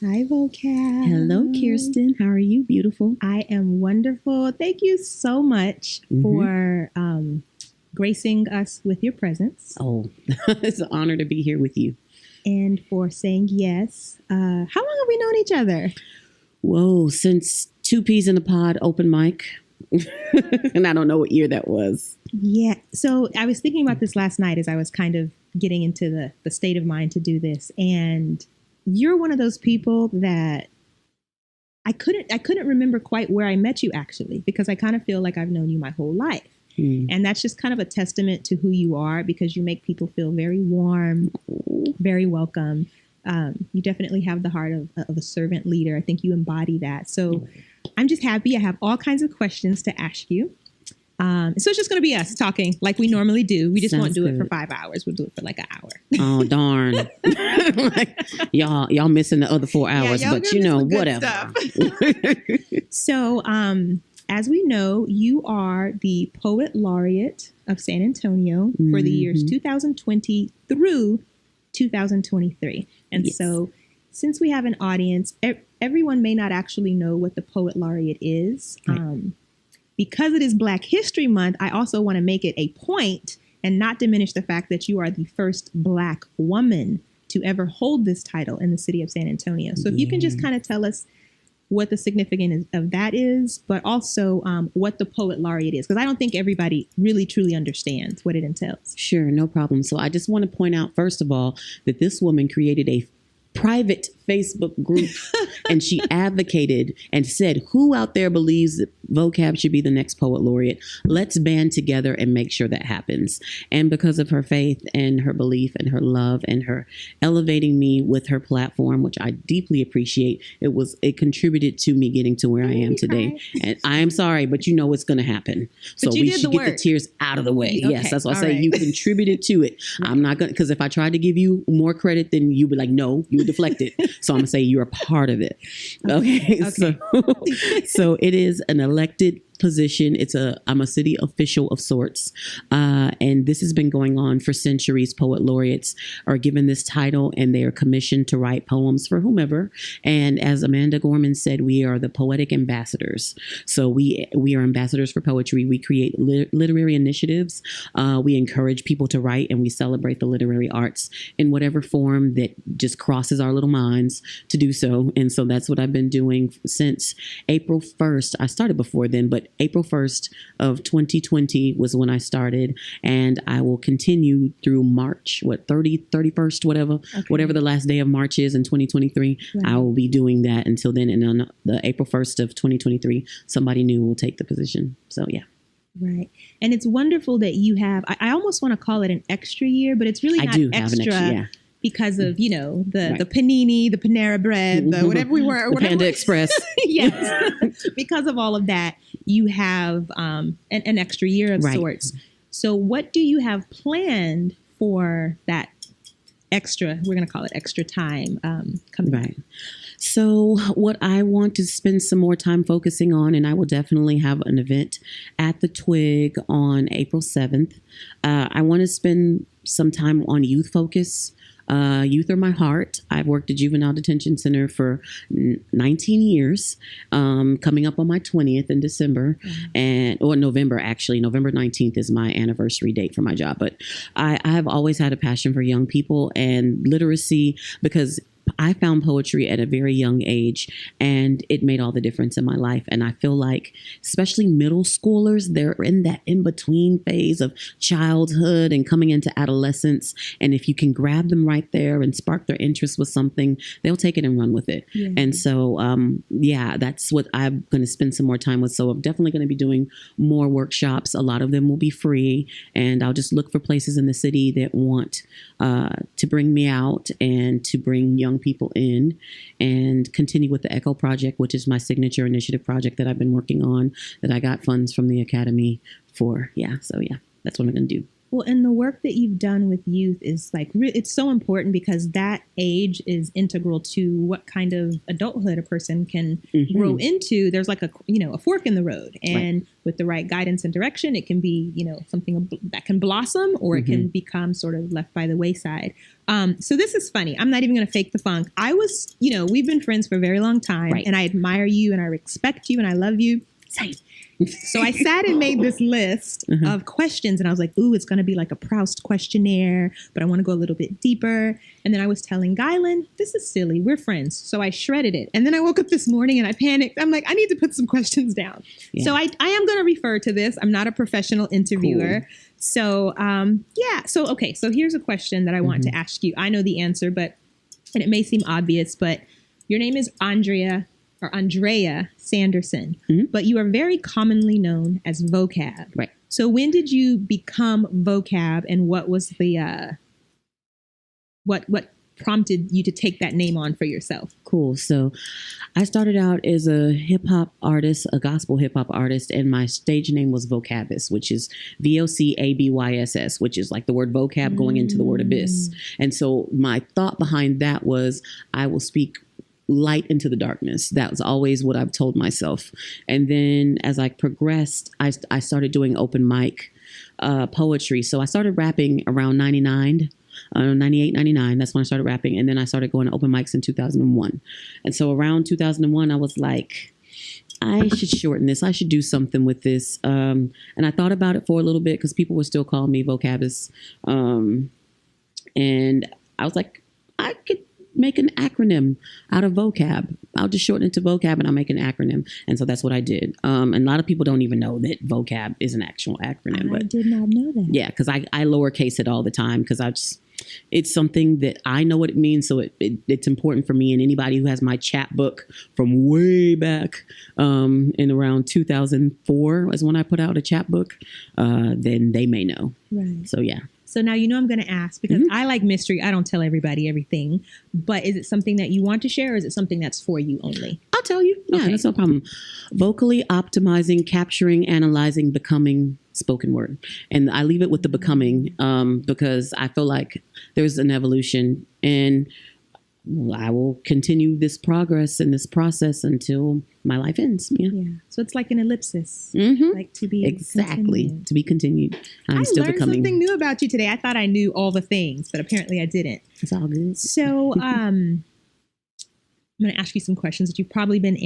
Hi, Vocab. Hello, Kirsten. How are you? Beautiful. I am wonderful. Thank you so much for gracing us with your presence. Oh, it's an honor to be here with you. And for saying yes. How long have we known each other? Whoa, since Two Peas in a Pod open mic. And I don't know what year that was. Yeah. So I was thinking about this last night as I was kind of getting into the state of mind to do this. And you're one of those people that I couldn't remember quite where I met you, actually, because I kind of feel like I've known you my whole life. And that's just kind of a testament to who you are, because you make people feel very warm, very welcome. You definitely have the heart of a servant leader. I think you embody that. So I'm just happy. I have all kinds of questions to ask you. So it's just going to be us talking like we normally do. We just won't do it for 5 hours. We'll do it for like an hour. Oh, darn. Like, y'all missing the other 4 hours, but you know, whatever. So, as we know, you are the Poet Laureate of San Antonio for the years 2020 through 2023. And so since we have an audience, everyone may not actually know what the Poet Laureate is. Right. Because it is Black History Month, I also want to make it a point and not diminish the fact that you are the first Black woman to ever hold this title in the city of San Antonio. So if you can just kind of tell us what the significance of that is, but also what the Poet Laureate is, because I don't think everybody really truly understands what it entails. Sure, no problem. So I just want to point out, first of all, that this woman created a private Facebook group and she advocated and said, who out there believes that Vocab should be the next Poet Laureate? Let's band together and make sure that happens. And because of her faith and her belief and her love and her elevating me with her platform, which I deeply appreciate, it contributed to me getting to where I am today. And I am sorry, but you know it's going to happen. So we should get the tears out of the way. Okay. Yes, that's why I say you contributed to it. I'm not going to, because if I tried to give you more credit, then you'd be like, no, you would deflect it. So I'm going to say you're a part of it. Okay. So it is an elected position. I'm a city official of sorts. And this has been going on for centuries. Poet laureates are given this title and they are commissioned to write poems for whomever. And as Amanda Gorman said, we are the poetic ambassadors. So we are ambassadors for poetry. We create literary initiatives. We encourage people to write, and we celebrate the literary arts in whatever form that just crosses our little minds to do so. And so that's what I've been doing since April 1st. I started before then, but April 1st of 2020 was when I started, and I will continue through March, 31st, whatever the last day of March is in 2023. Right. I will be doing that until then. And on the April 1st of 2023, somebody new will take the position. So, yeah. Right. And it's wonderful that you have, I almost want to call it an extra year, but it's really not extra. Have an extra, because of, the panini, the Panera bread, the whatever we were. The Panda Express. Yes. Because of all of that, you have an extra year of sorts. So what do you have planned for that extra, we're going to call it extra time coming back? So what I want to spend some more time focusing on, and I will definitely have an event at the Twig on April 7th. I want to spend some time on youth focus. Youth are my heart. I've worked at Juvenile Detention Center for 19 years, coming up on my 20th in December, or November, actually. November 19th is my anniversary date for my job. But I have always had a passion for young people and literacy, because I found poetry at a very young age, and it made all the difference in my life. And I feel like, especially middle schoolers, they're in that in-between phase of childhood and coming into adolescence. And if you can grab them right there and spark their interest with something, they'll take it and run with it. Yeah. And so, that's what I'm going to spend some more time with. So I'm definitely going to be doing more workshops. A lot of them will be free, and I'll just look for places in the city that want to bring me out and to bring young people in, and continue with the Echo Project, which is my signature initiative project that I've been working on, that I got funds from the Academy for. So that's what I'm going to do. Well, and the work that you've done with youth is like, it's so important because that age is integral to what kind of adulthood a person can grow into. There's like a fork in the road, and with the right guidance and direction, it can be, something that can blossom, or it can become sort of left by the wayside. So this is funny. I'm not even going to fake the funk. I was, we've been friends for a very long time, and I admire you and I respect you and I love you. Same. So I sat and made this list of questions, and I was like, ooh, it's going to be like a Proust questionnaire, but I want to go a little bit deeper. And then I was telling Gylan, this is silly. We're friends. So I shredded it. And then I woke up this morning and I panicked. I'm like, I need to put some questions down. Yeah. So I am going to refer to this. I'm not a professional interviewer. Cool. So, So here's a question that I want to ask you. I know the answer, and it may seem obvious, but your name is Andrea Sanderson, but you are very commonly known as Vocab. Right. So when did you become Vocab, and what was the what prompted you to take that name on for yourself? Cool. So I started out as a hip hop artist, a gospel hip hop artist, and my stage name was Vocabus, which is VOCABYSS, which is like the word vocab going into the word abyss. And so my thought behind that was, I will speak light into the darkness. That was always what I've told myself. And then as I progressed, I started doing open mic poetry. So I started rapping around 98, 99. That's when I started rapping. And then I started going to open mics in 2001. And so around 2001, I was like, I should shorten this. I should do something with this. And I thought about it for a little bit because people were still calling me Vocabus. And I was like, I could make an acronym out of vocab. I'll just shorten it to vocab and I'll make an acronym. And so that's what I did. And a lot of people don't even know that vocab is an actual acronym. I did not know that. Yeah, because I lowercase it all the time because it's something that I know what it means. So it's important for me, and anybody who has my chapbook from way back in around 2004 is when I put out a chapbook, then they may know. Right. So yeah. So now I'm going to ask, because I like mystery. I don't tell everybody everything. But is it something that you want to share, or is it something that's for you only? I'll tell you. Yeah, okay. That's no problem. Vocally optimizing, capturing, analyzing, becoming spoken word. And I leave it with the becoming because I feel like there's an evolution, and I will continue this progress and this process until my life ends. Yeah. So it's like an ellipsis, like to be continued. To be continued. I'm still learned becoming. Something new about you today. I thought I knew all the things, but apparently I didn't. It's all good. So I'm going to ask you some questions that you've probably been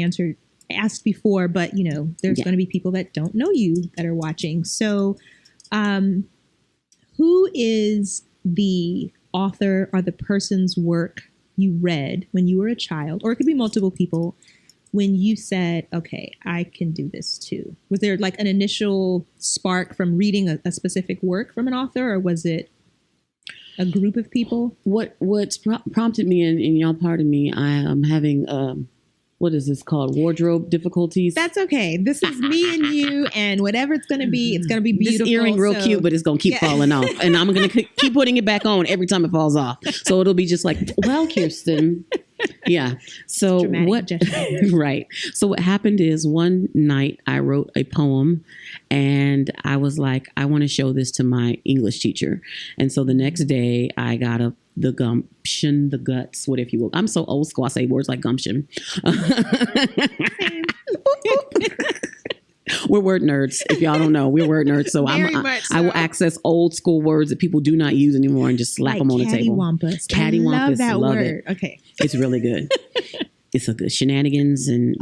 asked before, but there's going to be people that don't know you that are watching. So who is the author or the person's work you read when you were a child, or it could be multiple people, when you said, okay, I can do this too? Was there like an initial spark from reading a specific work from an author, or was it a group of people? What's prompted me, and y'all pardon me, I am having what is this called? Wardrobe difficulties. That's okay. This is me and you, and whatever it's going to be beautiful. This earring real cute, but it's going to keep falling off. And I'm going to keep putting it back on every time it falls off. So it'll be just like, well, Kirsten. Yeah. So right. So what happened is one night I wrote a poem, and I was like, I want to show this to my English teacher. And so the next day I got the gumption, the guts, what if you will. I'm so old school. I say words like gumption. We're word nerds. If y'all don't know, we're word nerds. So I will access old school words that people do not use anymore and just slap them on the table. Cattywampus. Cattywampus. I love that word. It. Okay. It's really good. It's a good shenanigans, and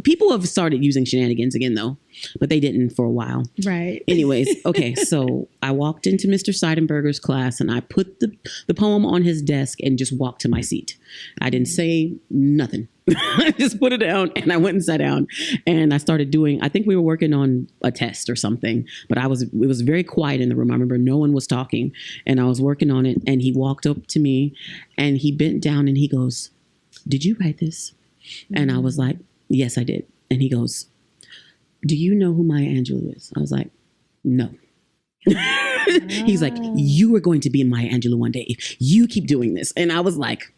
people have started using shenanigans again though, but they didn't for a while. Right. Anyways, okay. So I walked into Mr. Seidenberger's class, and I put the poem on his desk and just walked to my seat. I didn't say nothing. I just put it down, and I went and sat down, and I started doing, I think we were working on a test or something, but it was very quiet in the room. I remember no one was talking, and I was working on it, and he walked up to me, and he bent down, and he goes, "Did you write this?" And I was like, "Yes, I did." And he goes, "Do you know who Maya Angelou is?" I was like, "No." He's like, "You are going to be in Maya Angelou one day if you keep doing this." And I was like,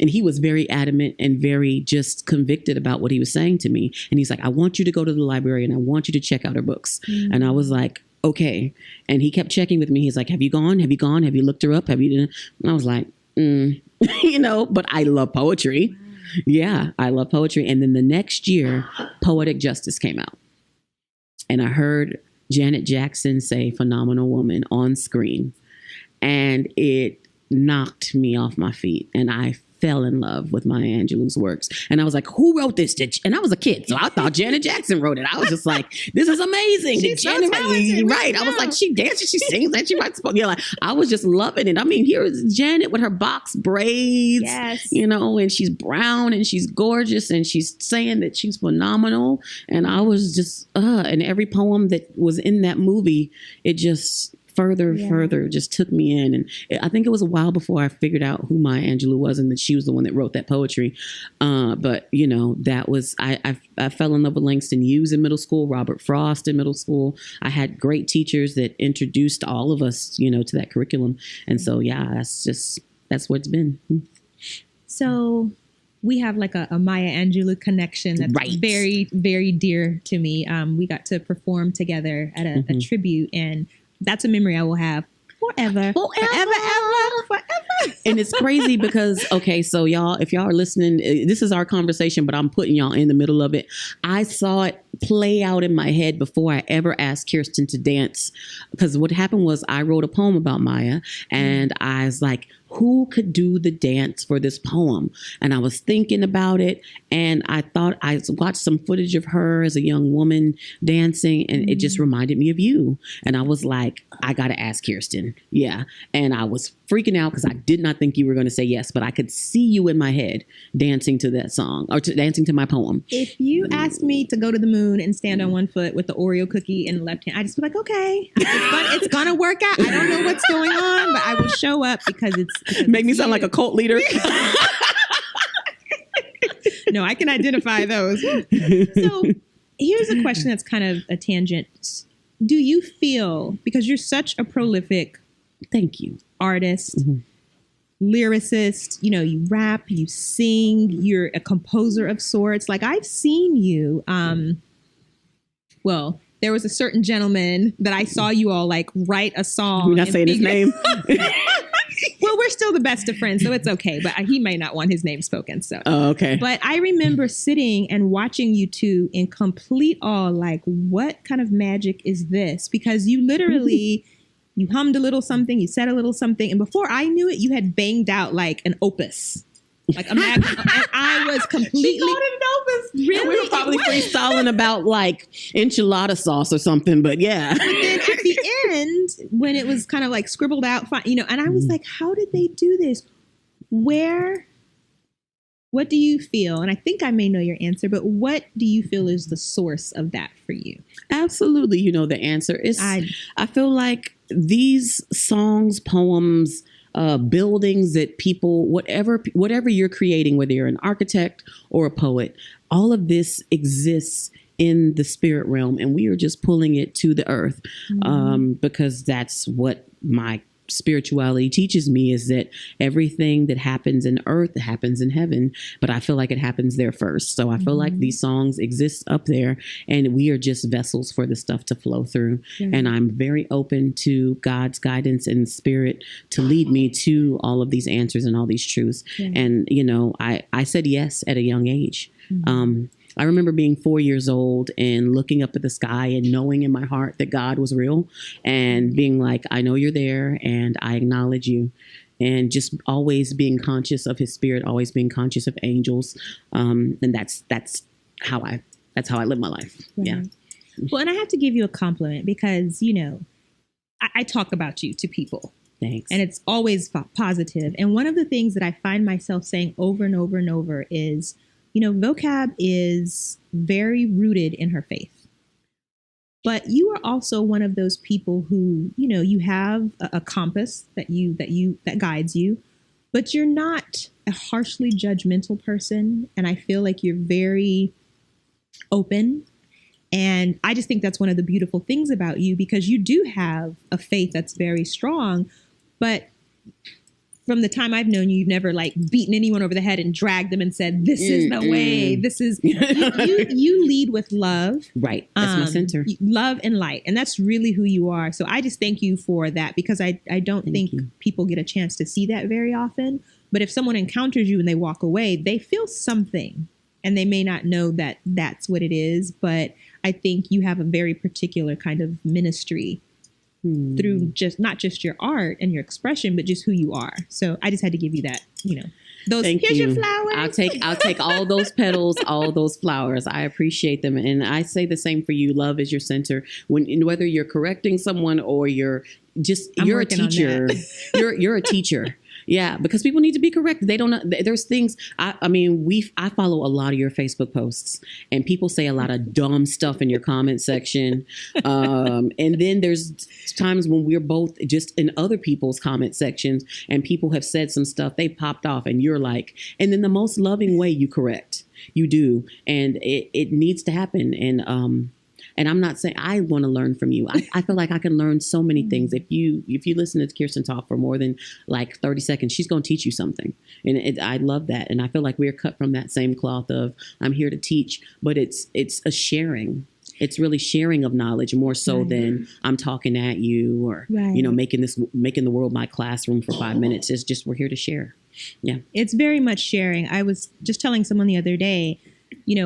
and he was very adamant and very just convicted about what he was saying to me. And he's like, "I want you to go to the library and I want you to check out her books." And I was like, okay. And he kept checking with me. He's like, have you gone? Have you gone? Have you looked her up? Have you? And I was like, but I love poetry. Yeah, I love poetry. And then the next year, Poetic Justice came out. And I heard Janet Jackson say phenomenal woman on screen. And it knocked me off my feet. And I fell in love with Maya Angelou's works. And I was like, who wrote this? And I was a kid, so I thought Janet Jackson wrote it. I was just like, this is amazing. She's so talented. Right. I was like, she dances, she sings, and she writes. Like, I was just loving it. I mean, here is Janet with her box braids, yes. And she's brown and she's gorgeous and she's saying that she's phenomenal. And I was just, and every poem that was in that movie, it just further just took me in. And I think it was a while before I figured out who Maya Angelou was and that she was the one that wrote that poetry. But that was, I fell in love with Langston Hughes in middle school, Robert Frost in middle school. I had great teachers that introduced all of us, to that curriculum. And so, that's what it's been. So we have like a Maya Angelou connection that's very, very dear to me. We got to perform together at a tribute, and that's a memory I will have forever. And it's crazy because, so y'all, if y'all are listening, this is our conversation, but I'm putting y'all in the middle of it. I saw it play out in my head before I ever asked Kirsten to dance. Because what happened was I wrote a poem about Maya, and I was like, who could do the dance for this poem? And I was thinking about it, and I thought I watched some footage of her as a young woman dancing, and it just reminded me of you. And I was like, I got to ask Kirsten. Yeah. And I was freaking out because I did not think you were going to say yes, but I could see you in my head dancing to that song or dancing to my poem. If you asked me to go to the moon and stand on one foot with the Oreo cookie in the left hand, I'd just be like, okay, it's going to work out. I don't know what's going on, but I will show up because it's make me sound like a cult leader. No, I can identify those. So here's a question that's kind of a tangent. Do you feel, because you're such a prolific artist, lyricist, you rap, you sing, you're a composer of sorts. Like I've seen you, there was a certain gentleman that I saw you all like write a song. We're not saying his name. Well, we're still the best of friends, so it's okay. But he may not want his name spoken. So, okay. But I remember sitting and watching you two in complete awe. Like, what kind of magic is this? Because you literally, you hummed a little something, you said a little something, and before I knew it, you had banged out like an opus. Like a and I was completely. She called it an opus. Really? We were probably freestyling about like enchilada sauce or something, but yeah. But then at the end, when it was kind of like scribbled out, and I was like, how did they do this? What do you feel? And I think I may know your answer, but what do you feel is the source of that for you? Absolutely. The answer is, I feel like these songs, poems, buildings that people, whatever you're creating, whether you're an architect or a poet, all of this exists in the spirit realm, and we are just pulling it to the earth, because that's what my spirituality teaches me, is that everything that happens in earth happens in heaven, but I feel like it happens there first. So I feel like these songs exist up there, and we are just vessels for the stuff to flow through. And I'm very open to God's guidance and spirit to lead me to all of these answers and all these truths. And, I said yes at a young age. I remember being 4 years old and looking up at the sky and knowing in my heart that God was real, and being like, I know you're there and I acknowledge you, and just always being conscious of his spirit, always being conscious of angels. And that's how I live my life. Right. Yeah. Well, and I have to give you a compliment because, I talk about you to people. Thanks. And it's always positive. And one of the things that I find myself saying over and over and over is, Vocab is very rooted in her faith. But you are also one of those people who, you have a compass that guides you, but you're not a harshly judgmental person. And I feel like you're very open. And I just think that's one of the beautiful things about you, because you do have a faith that's very strong. But from the time I've known you, you've never like beaten anyone over the head and dragged them and said, this is the way. This is, you lead with love. Right. That's my center. Love and light. And that's really who you are. So I just thank you for that, because I don't think people get a chance to see that very often. But if someone encounters you and they walk away, they feel something, and they may not know that that's what it is. But I think you have a very particular kind of ministry through not just your art and your expression, but just who you are. So I just had to give you that, those. Thank here's you. Your flowers. I'll take all those petals, all those flowers. I appreciate them. And I say the same for you. Love is your center. Whether you're correcting someone or you're a teacher, you're a teacher. Yeah, because people need to be corrected. They don't know. There's things. I follow a lot of your Facebook posts, and people say a lot of dumb stuff in your comment section. And then there's times when we're both just in other people's comment sections, and people have said some stuff. They popped off, and you're like, and in the most loving way, you correct. You do, and it needs to happen. And I'm not saying I want to learn from you. I feel like I can learn so many things. If you listen to Kirsten talk for more than like 30 seconds, she's going to teach you something. And I love that. And I feel like we're cut from that same cloth of I'm here to teach, but it's a sharing. It's really sharing of knowledge more so than I'm talking at you or, making the world my classroom for 5 minutes. It's just, we're here to share. Yeah. It's very much sharing. I was just telling someone the other day,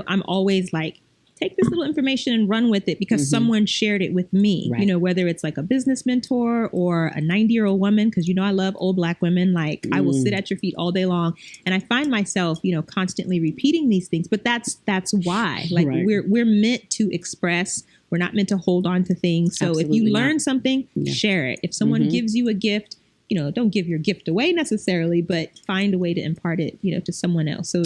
I'm always like, take this little information and run with it because someone shared it with me, whether it's like a business mentor or a 90-year-old woman, because, I love old Black women. Like I will sit at your feet all day long. And I find myself, constantly repeating these things. But that's why, like we're meant to express. We're not meant to hold on to things. So if you learn something, share it. If someone gives you a gift, don't give your gift away necessarily, but find a way to impart it, to someone else. So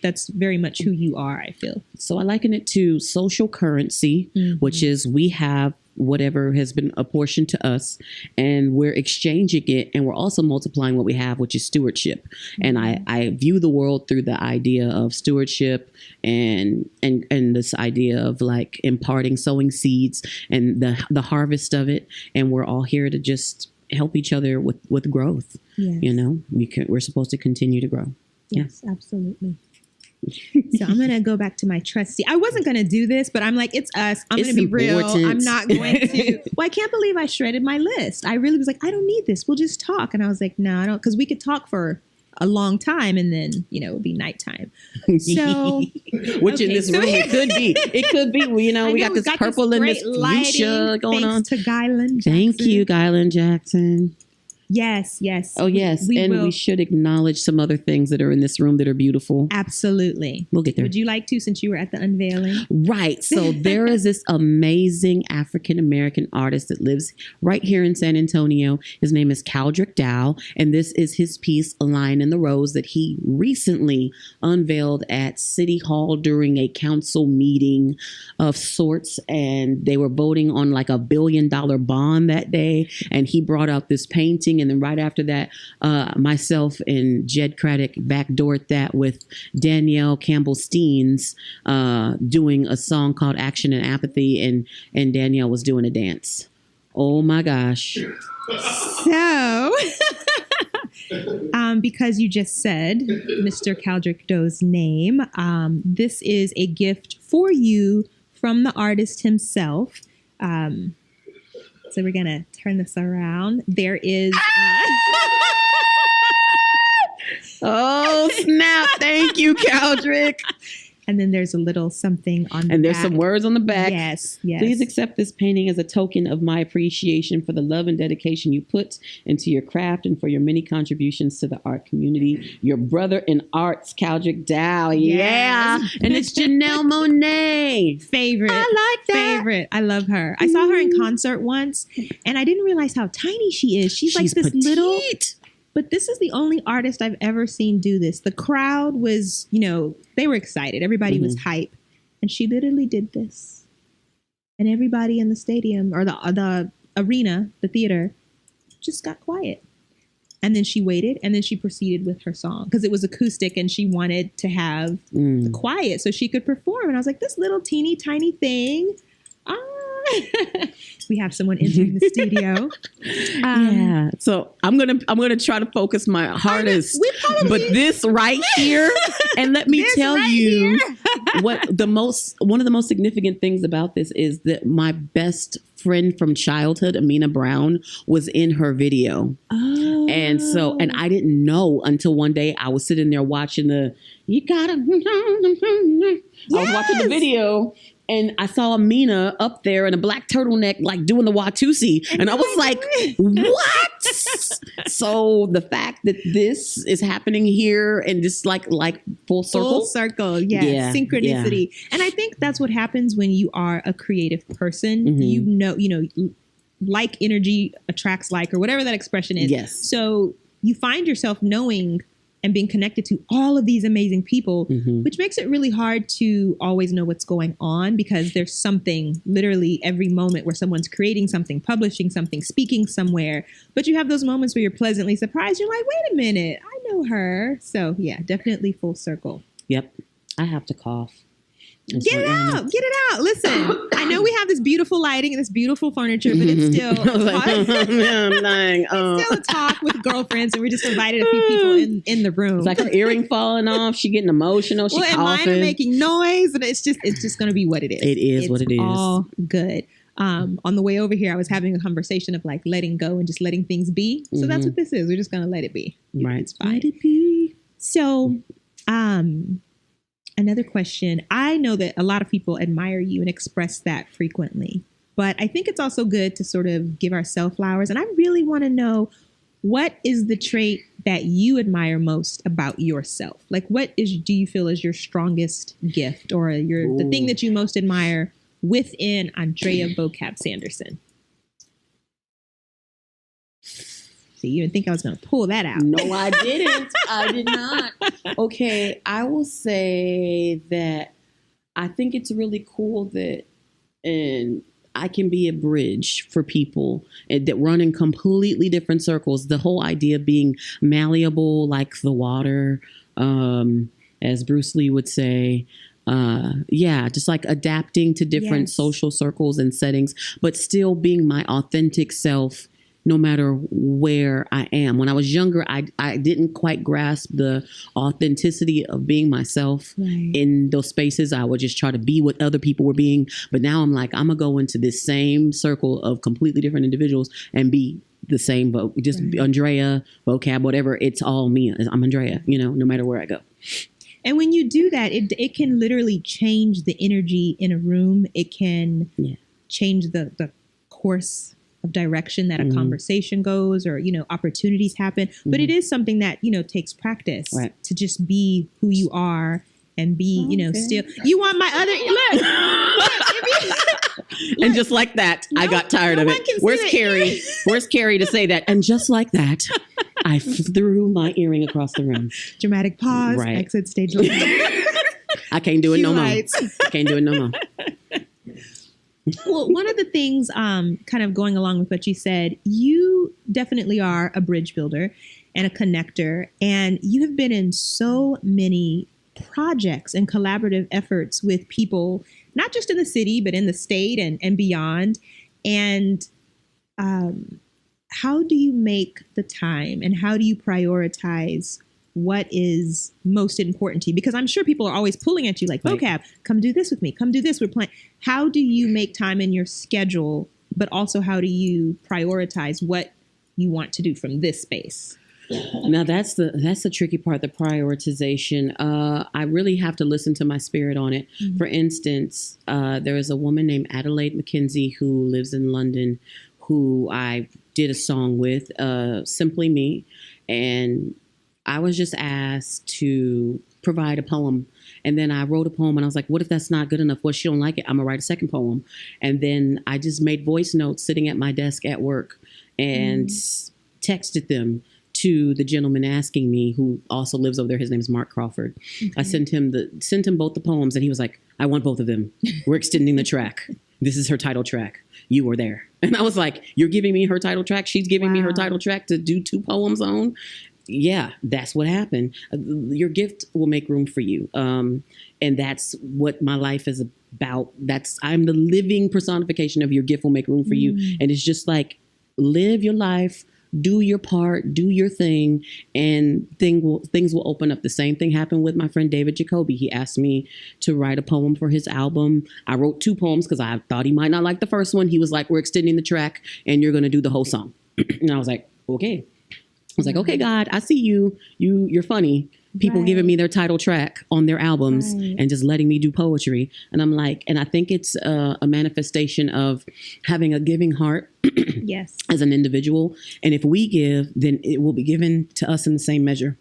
that's very much who you are, I feel. So I liken it to social currency, which is we have whatever has been apportioned to us and we're exchanging it, and we're also multiplying what we have, which is stewardship. And I view the world through the idea of stewardship and this idea of like imparting, sowing seeds and the harvest of it. And we're all here to just help each other with growth. We're supposed to continue to grow. Yes, absolutely. So I'm going to go back to my trusty. I wasn't going to do this, but I'm like, it's us. I'm going to be real. I'm not going to. Well, I can't believe I shredded my list. I really was like, I don't need this. We'll just talk. And I was like, no, I don't, because we could talk for a long time and then, it would be nighttime. So, which in this room, it could be, we got this purple and this fuchsia going on. To Gylan Jackson. Thank you, Gylan Jackson. Yes. Oh, yes. We should acknowledge some other things that are in this room that are beautiful. Absolutely. We'll get there. Would you like to, since you were at the unveiling? Right. So there is this amazing African-American artist that lives right here in San Antonio. His name is Caldrick Dow. And this is his piece, A Line in the Rose, that he recently unveiled at City Hall during a council meeting of sorts. And they were voting on like $1 billion bond that day. And he brought out this painting. And then right after that, myself and Jed Craddock backdoored that with Danielle Campbell-Steens doing a song called Action and Apathy. And Danielle was doing a dance. Oh, my gosh. So, because you just said Mr. Caldrick Dow's name, this is a gift for you from the artist himself. So we're going to turn this around. There is... oh, snap. Thank you, Caldrick. And then there's a little something on the back. And there's some words on the back. Yes. Please accept this painting as a token of my appreciation for the love and dedication you put into your craft and for your many contributions to the art community. Your brother in arts, Caldrick Dow. Yeah. And it's Janelle Monáe. Favorite. I like that. Favorite. I love her. I saw her in concert once, and I didn't realize how tiny she is. She's like this petite. little... But this is the only artist I've ever seen do this. The crowd was, they were excited. Everybody was hype. And she literally did this. And everybody in the stadium or the arena, the theater, just got quiet. And then she waited and then she proceeded with her song because it was acoustic and she wanted to have the quiet so she could perform. And I was like, this little teeny tiny thing. We have someone entering the studio. Yeah. So I'm gonna try to focus my hardest. But this right here, and let me tell you one of the most significant things about this is that my best friend from childhood, Amina Brown, was in her video. Oh. And I didn't know until one day I was sitting there watching I was watching the video. And I saw Amina up there in a black turtleneck, like doing the Watusi. And I was like, what? So the fact that this is happening here and just like full circle. Full circle, yeah. Synchronicity. Yeah. And I think that's what happens when you are a creative person. Mm-hmm. You know, like energy attracts like, or whatever that expression is. Yes. So you find yourself knowing and being connected to all of these amazing people, which makes it really hard to always know what's going on, because there's something literally every moment where someone's creating something, publishing something, speaking somewhere. But you have those moments where you're pleasantly surprised. You're like, wait a minute, I know her. So yeah, definitely full circle. Yep. I have to cough. Get it out. Listen, I know we have this beautiful lighting and this beautiful furniture, but it's still it's still a talk with girlfriends, and we just invited a few people in the room. It's like her earring falling off. She getting emotional. She coughing. And mine are making noise, and it's just going to be what it is. It is what it is. All good. On the way over here, I was having a conversation of like letting go and just letting things be. So that's what this is. We're just going to let it be. Right. It's fine. Let it be. So, another question. I know that a lot of people admire you and express that frequently, but I think it's also good to sort of give ourselves flowers. And I really want to know, what is the trait that you admire most about yourself? Like, do you feel is your strongest gift, or the thing that you most admire within Andrea Vocab Sanderson? You didn't think I was going to pull that out. No, I didn't. I did not. Okay, I will say that I think it's really cool that I can be a bridge for people that run in completely different circles. The whole idea of being malleable like the water, as Bruce Lee would say. Just like adapting to different social circles and settings, but still being my authentic self no matter where I am. When I was younger, I didn't quite grasp the authenticity of being myself in those spaces. I would just try to be what other people were being. But now I'm like, I'm going to go into this same circle of completely different individuals and be the same, but just Andrea, Vocab, whatever. It's all me. I'm Andrea, no matter where I go. And when you do that, it can literally change the energy in a room. It can change the course of direction that a conversation goes, or, opportunities happen. But it is something that, takes practice to just be who you are and be, still. You want my other, look. And just like that, I got tired of it. Where's Carrie? Where's Carrie to say that? And just like that, I threw my earring across the room. Dramatic pause, exit stage left. I can't do it no more. I can't do it no more. Well, one of the things kind of going along with what you said, you definitely are a bridge builder and a connector, and you have been in so many projects and collaborative efforts with people, not just in the city, but in the state and beyond. And how do you make the time, and how do you prioritize what is most important to you? Because I'm sure people are always pulling at you like, Vocab, come do this with me. Come do this. We're playing. How do you make time in your schedule, but also how do you prioritize what you want to do from this space? Now that's the tricky part, the prioritization. I really have to listen to my spirit on it. Mm-hmm. For instance, there is a woman named Adelaide McKenzie who lives in London, who I did a song with, Simply Me. And I was just asked to provide a poem. And then I wrote a poem and I was like, what if that's not good enough? Well, she don't like it. I'm gonna write a second poem. And then I just made voice notes sitting at my desk at work and texted them to the gentleman asking me, who also lives over there. His name is Mark Crawford. Okay. I sent him both the poems, and he was like, I want both of them. We're extending the track. This is her title track. You were there. And I was like, you're giving me her title track? She's giving me her title track to do 2 poems on? yeah, that's what happened. Your gift will make room for you. And that's what my life is about. I'm the living personification of your gift will make room for you. And it's just like, live your life, do your part, do your thing, and things will open up. The same thing happened with my friend David Jacoby. He asked me to write a poem for his album. I wrote 2 poems because I thought he might not like the first one. He was like, we're extending the track and you're going to do the whole song. And I was like, okay. I was like, okay, God, I see you. You're funny. People giving me their title track on their albums and just letting me do poetry. And I'm like, and I think it's a manifestation of having a giving heart yes, as an individual. And if we give, then it will be given to us in the same measure.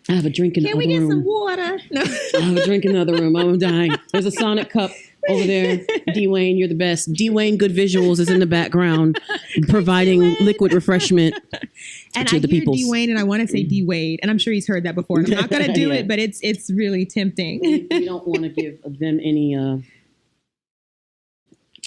I have a drink in the other room. Can we get some water? No. I have a drink in the other room. I'm dying. There's a Sonic cup over there. D-Wayne, you're the best. D-Wayne Good Visuals is in the background providing liquid refreshment and to the people. D-Wayne and I want to say D-Wade, and I'm sure he's heard that before. And I'm not going to do it, but it's really tempting. We don't want to give them any...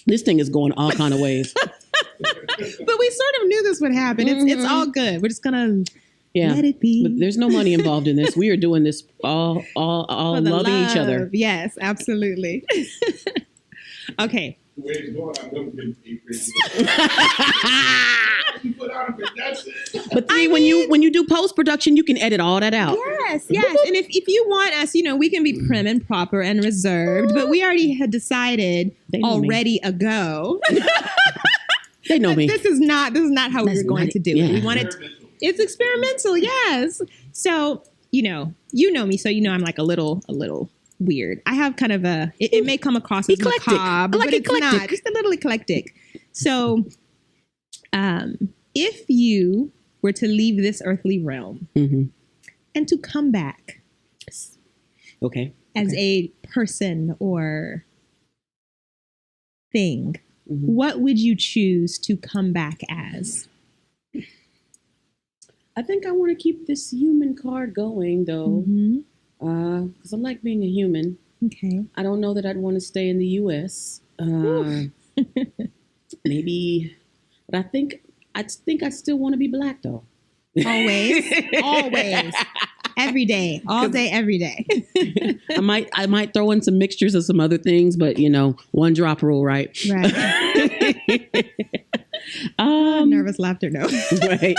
This thing is going all kind of ways. But we sort of knew this would happen. It's all good. We're just going to... Yeah, let it be. But there's no money involved in this. We are doing this all loving each other. Yes, absolutely. Okay. The way it's going, I've never been But when you do post production, you can edit all that out. Yes. And if you want us, we can be prim and proper and reserved. But we already had decided ago. They know me. This is not how we were going to do it. We wanted. It's experimental, yes. So, you know me, so I'm like a little weird. I have kind of it may come across as eclectic. macabre, but it's not. Just a little eclectic. So, if you were to leave this earthly realm and to come back, as a person or thing, what would you choose to come back as? I think I want to keep this human card going, though, because I like being a human. Okay. I don't know that I'd want to stay in the U.S. Maybe, but I think I still want to be Black, though. Always, every day, all day, every day. I might throw in some mixtures of some other things, but one drop rule, right? Right. Nervous laughter, no. Right.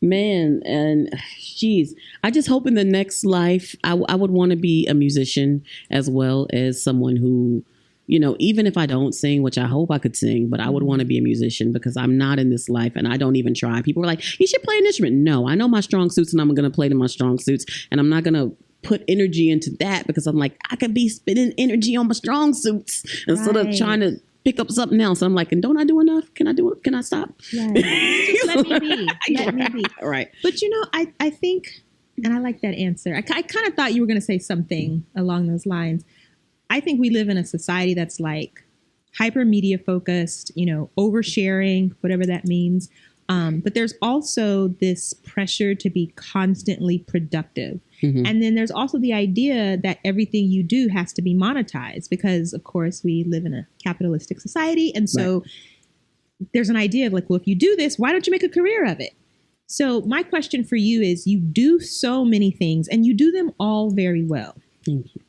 Man, and geez, I just hope in the next life, I would want to be a musician as well as someone who, even if I don't sing, which I hope I could sing, but I would want to be a musician because I'm not in this life and I don't even try. People are like, you should play an instrument. No, I know my strong suits and I'm going to play to my strong suits, and I'm not going to put energy into that because I'm like, I could be spending energy on my strong suits instead of trying to pick up something else. I'm like, and don't I do enough? Can I do it? Can I stop? Right. Let me be. Let me be. Right. But I think, and I like that answer. I kind of thought you were going to say something along those lines. I think we live in a society that's like hyper media focused, oversharing, whatever that means. But there's also this pressure to be constantly productive. And then there's also the idea that everything you do has to be monetized because, of course, we live in a capitalistic society. And so there's an idea of like, well, if you do this, why don't you make a career of it? So my question for you is, you do so many things and you do them all very well. Thank you.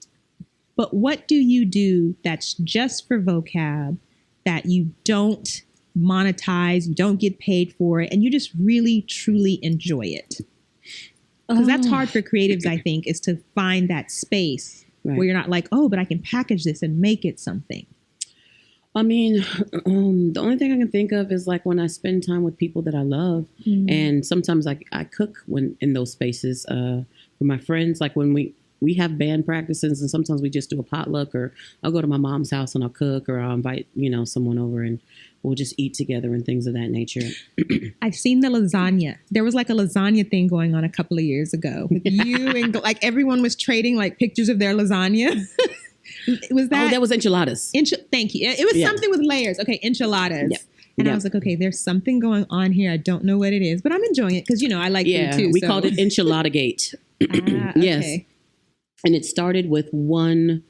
But what do you do that's just for Vocab that you don't monetize, you don't get paid for it, and you just really, truly enjoy it? Because that's hard for creatives, I think, is to find that space where you're not like, oh, but I can package this and make it something. I mean, the only thing I can think of is like when I spend time with people that I love. And sometimes I cook when in those spaces for my friends, like when we have band practices and sometimes we just do a potluck, or I'll go to my mom's house and I'll cook, or I'll invite, someone over and we'll just eat together and things of that nature. I've seen the lasagna. There was like a lasagna thing going on a couple of years ago with you and like everyone was trading like pictures of their lasagna. Was that? Oh, that was enchiladas. Thank you. It was something with layers. Okay, enchiladas. Yep. And I was like, okay, there's something going on here. I don't know what it is, but I'm enjoying it because, I like food too. We called it Enchiladas Gate. Okay. Yes. And it started with one,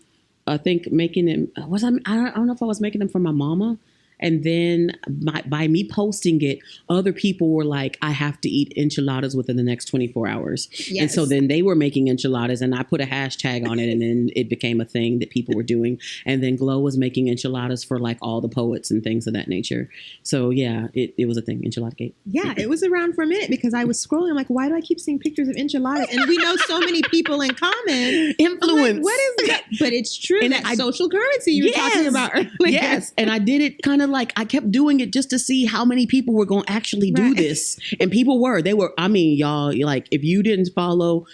I think making them, I don't know if I was making them for my mama. And then by me posting it, other people were like, I have to eat enchiladas within the next 24 hours. Yes. And so then they were making enchiladas, and I put a hashtag on it, and then it became a thing that people were doing. And then Glow was making enchiladas for like all the poets and things of that nature. So yeah, it was a thing, Enchiladas Gate. Yeah, it was around for a minute because I was scrolling. I'm like, why do I keep seeing pictures of enchiladas? And we know so many people in common. Influence. Like, what is that? But it's true. And that social currency you were talking about earlier. Yes. And I did it kind of like, I kept doing it just to see how many people were going to actually do this. And people were. They were, I mean, y'all, like, if you didn't follow,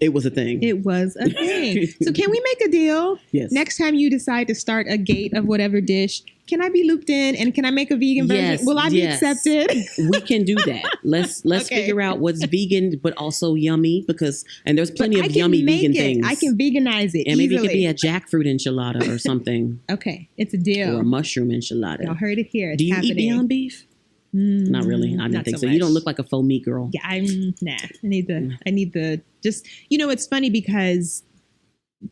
it was a thing. It was a thing. So can we make a deal? Yes. Next time you decide to start a gate of whatever dish, can I be looped in and can I make a vegan version? Yes, Will I be accepted? We can do that. Let's figure out what's vegan but also yummy, because and there's plenty of yummy vegan things. I can veganize it. And maybe easily. it could be a jackfruit enchilada or something. Okay, it's a deal. Or a mushroom enchilada. Y'all heard it here. It's do you happening. eat Beyond Beef? Not really. I didn't think so. You don't look like a faux meat girl. Yeah, nah. I need the just, it's funny because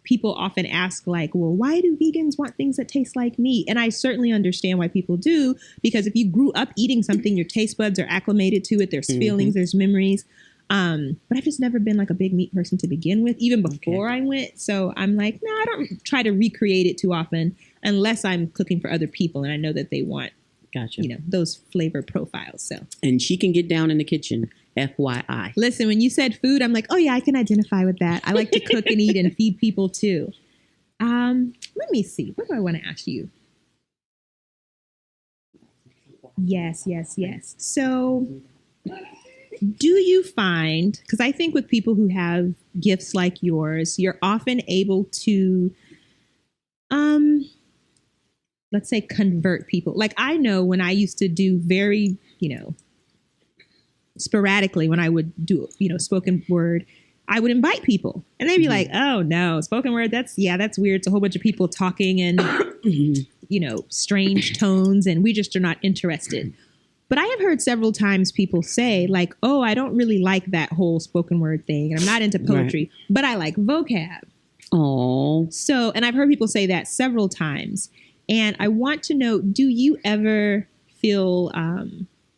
people often ask like, well, why do vegans want things that taste like meat? And I certainly understand why people do, because if you grew up eating something, your taste buds are acclimated to it. There's feelings, there's memories. But I've just never been like a big meat person to begin with, even before I went. So I'm like, no, I don't try to recreate it too often unless I'm cooking for other people and I know that they want those flavor profiles. So, and she can get down in the kitchen, FYI. Listen, when you said food, I'm like, oh yeah, I can identify with that. I like to cook and eat and feed people too. Let me see. What do I want to ask you? Yes. So do you find, because I think with people who have gifts like yours, you're often able to, let's say, convert people. Like I know when I used to do very, sporadically when I would do, spoken word, I would invite people and they'd be like, oh no, spoken word. That's weird. It's a whole bunch of people talking and, strange tones and we just are not interested. But I have heard several times people say like, oh, I don't really like that whole spoken word thing. And I'm not into poetry, but I like vocab. Oh, so, and I've heard people say that several times. And I want to know, do you ever feel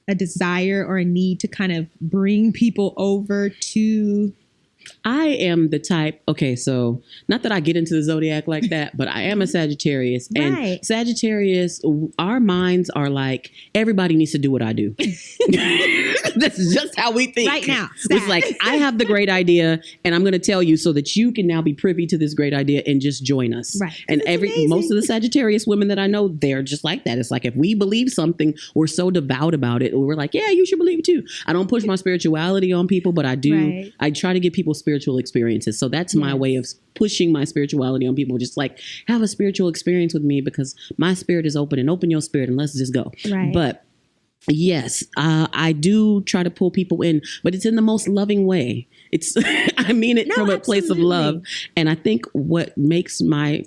a desire or a need to kind of bring people over to? I am the type, so not that I get into the zodiac like that, but I am a Sagittarius. And Sagittarius, our minds are like, everybody needs to do what I do. That's just how we think. Right now. It's like, I have the great idea and I'm going to tell you so that you can now be privy to this great idea and just join us. Right. And most of the Sagittarius women that I know, they're just like that. It's like, if we believe something, we're so devout about it. We're like, yeah, you should believe it too. I don't push my spirituality on people, but I do. Right. I try to give people spiritual experiences. So that's my way of pushing my spirituality on people. Just like, have a spiritual experience with me because my spirit is open, and open your spirit and let's just go. Right. But yes, I do try to pull people in, but it's in the most loving way. It's, I mean it from a place of love. And I think what makes my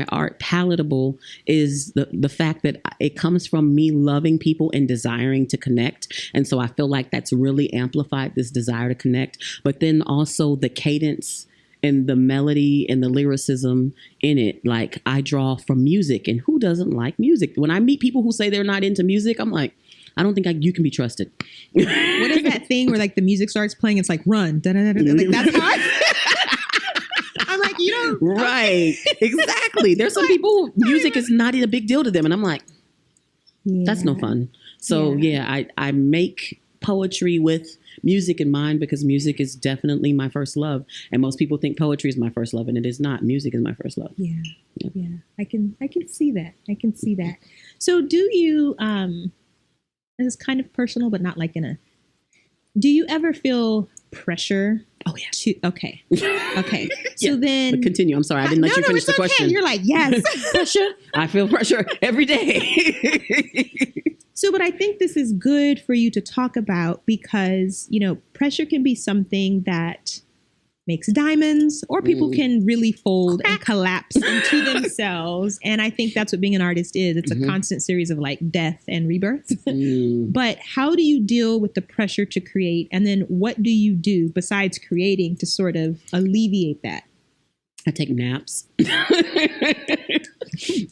art palatable is the fact that it comes from me loving people and desiring to connect. And so I feel like that's really amplified this desire to connect, but then also the cadence and the melody and the lyricism in it. Like I draw from music, and who doesn't like music? When I meet people who say they're not into music, I'm like, I don't think you can be trusted. What is that thing where like the music starts playing? It's like run. Like that's hard. I'm like, Right. Exactly. There's some people who music is not a big deal to them. And I'm like, that's no fun. So I make poetry with music in mind because music is definitely my first love. And most people think poetry is my first love, and it is not. Music is my first love. Yeah. I can see that. So do you, this is kind of personal, but not like do you ever feel pressure? Oh yeah. Okay. So then. But continue. I'm sorry. I didn't let you finish the question. You're like, yes. Pressure. I feel pressure every day. So, but I think this is good for you to talk about because, pressure can be something that makes diamonds, or people can really fold and collapse into themselves. And I think that's what being an artist is. It's a constant series of like death and rebirth. But how do you deal with the pressure to create? And then what do you do besides creating to sort of alleviate that? I take naps.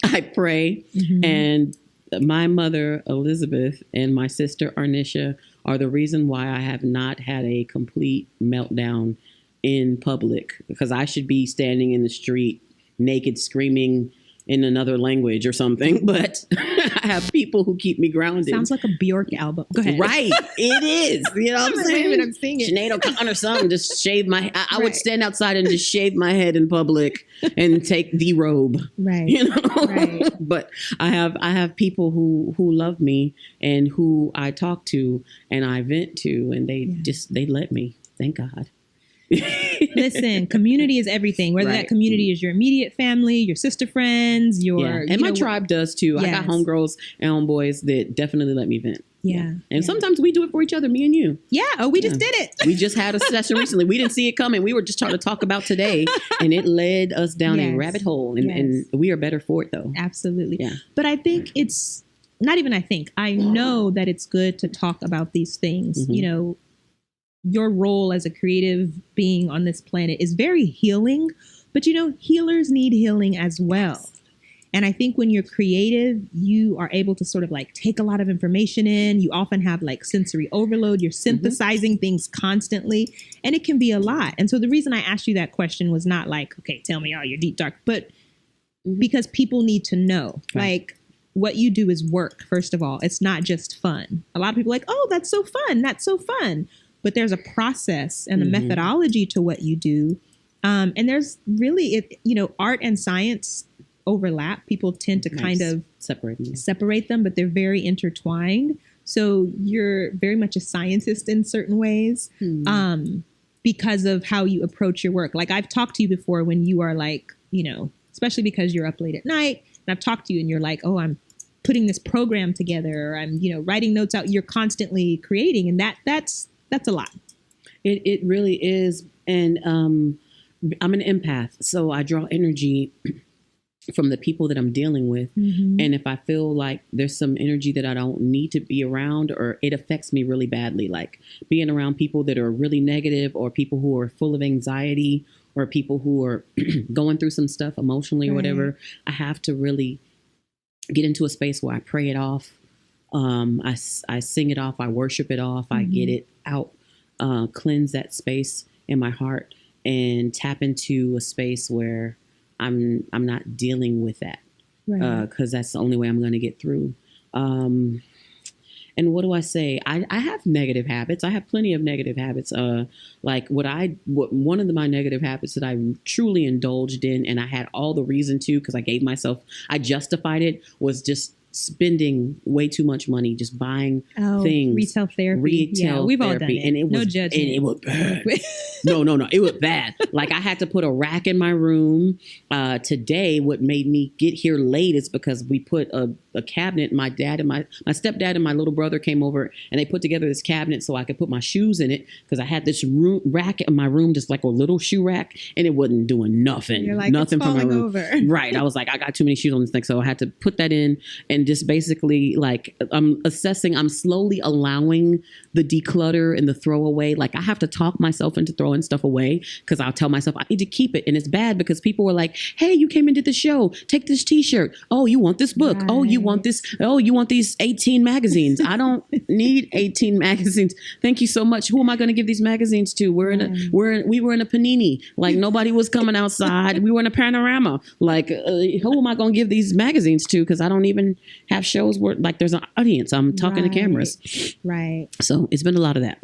I pray. And my mother, Elizabeth, and my sister, Arnisha, are the reason why I have not had a complete meltdown in public, because I should be standing in the street naked, screaming in another language or something, but I have people who keep me grounded. Sounds like a Bjork album. Go ahead. Right. It is. You know what I'm saying? I'm seeing it. Sinead O'Connor or something. Just shave my I would stand outside and just shave my head in public and take the robe. Right. You know? Right. But I have people who love me and who I talk to and I vent to, and they let me. Thank God. Listen, community is everything. Whether that community is your immediate family, your sister friends, and my tribe does too. Yes. I got homegirls and homeboys that definitely let me vent. Yeah. And sometimes we do it for each other, me and you. Yeah. Oh, we just did it. We just had a session recently. We didn't see it coming. We were just trying to talk about today, and it led us down a rabbit hole. And we are better for it, though. Absolutely. Yeah. But I think it's not even I know that it's good to talk about these things. Mm-hmm. You know, your role as a creative being on this planet is very healing, but you know, healers need healing as well. And I think when you're creative, you are able to sort of like take a lot of information in. You often have like sensory overload. You're synthesizing things constantly, and it can be a lot. And so the reason I asked you that question was not like, okay, tell me all your deep dark, but because people need to know, like, what you do is work. First of all, it's not just fun. A lot of people are like, oh, that's so fun. That's so fun. But there's a process and a methodology to what you do. And there's really, art and science overlap. People tend to kind of separate them, but they're very intertwined. So you're very much a scientist in certain ways because of how you approach your work. Like I've talked to you before when you are like, especially because you're up late at night, and I've talked to you and you're like, oh, I'm putting this program together, or I'm, writing notes out. You're constantly creating, and that's a lot. It really is. And I'm an empath, so I draw energy from the people that I'm dealing with. Mm-hmm. And if I feel like there's some energy that I don't need to be around, or it affects me really badly, like being around people that are really negative, or people who are full of anxiety, or people who are going through some stuff emotionally or whatever, I have to really get into a space where I pray it off. I sing it off. I worship it off. I get it out, cleanse that space in my heart, and tap into a space where I'm not dealing with that, because that's the only way I'm going to get through. And what do I say? I have negative habits. I have plenty of negative habits. Like one of my negative habits that I truly indulged in, and I had all the reason to, because I justified it, was just spending way too much money just buying things. Retail therapy. We've all done it. And it was, no judgment. And it was bad. No, it was bad. Like I had to put a rack in my room. Today, what made me get here late is because we put a cabinet. My dad and my stepdad and my little brother came over, and they put together this cabinet so I could put my shoes in it, because I had this rack in my room, just like a little shoe rack, and it wasn't doing nothing. You're like, nothing it's falling from my room. Over. Right. I was like, I got too many shoes on this thing, so I had to put that in, and just basically like I'm slowly allowing the declutter and the throwaway. Like I have to talk myself into throwing stuff away, because I'll tell myself I need to keep it. And it's bad because people were like, hey, you came and did the show. Take this t-shirt. Oh, you want this book. Oh, you want this. Oh, you want these 18 magazines. I don't need 18 magazines. Thank you so much. Who am I going to give these magazines to? We were in a panini. Like nobody was coming outside. We were in a panorama. Like who am I going to give these magazines to? Because I don't even have shows where like there's an audience. I'm talking to cameras. Right. So it's been a lot of that.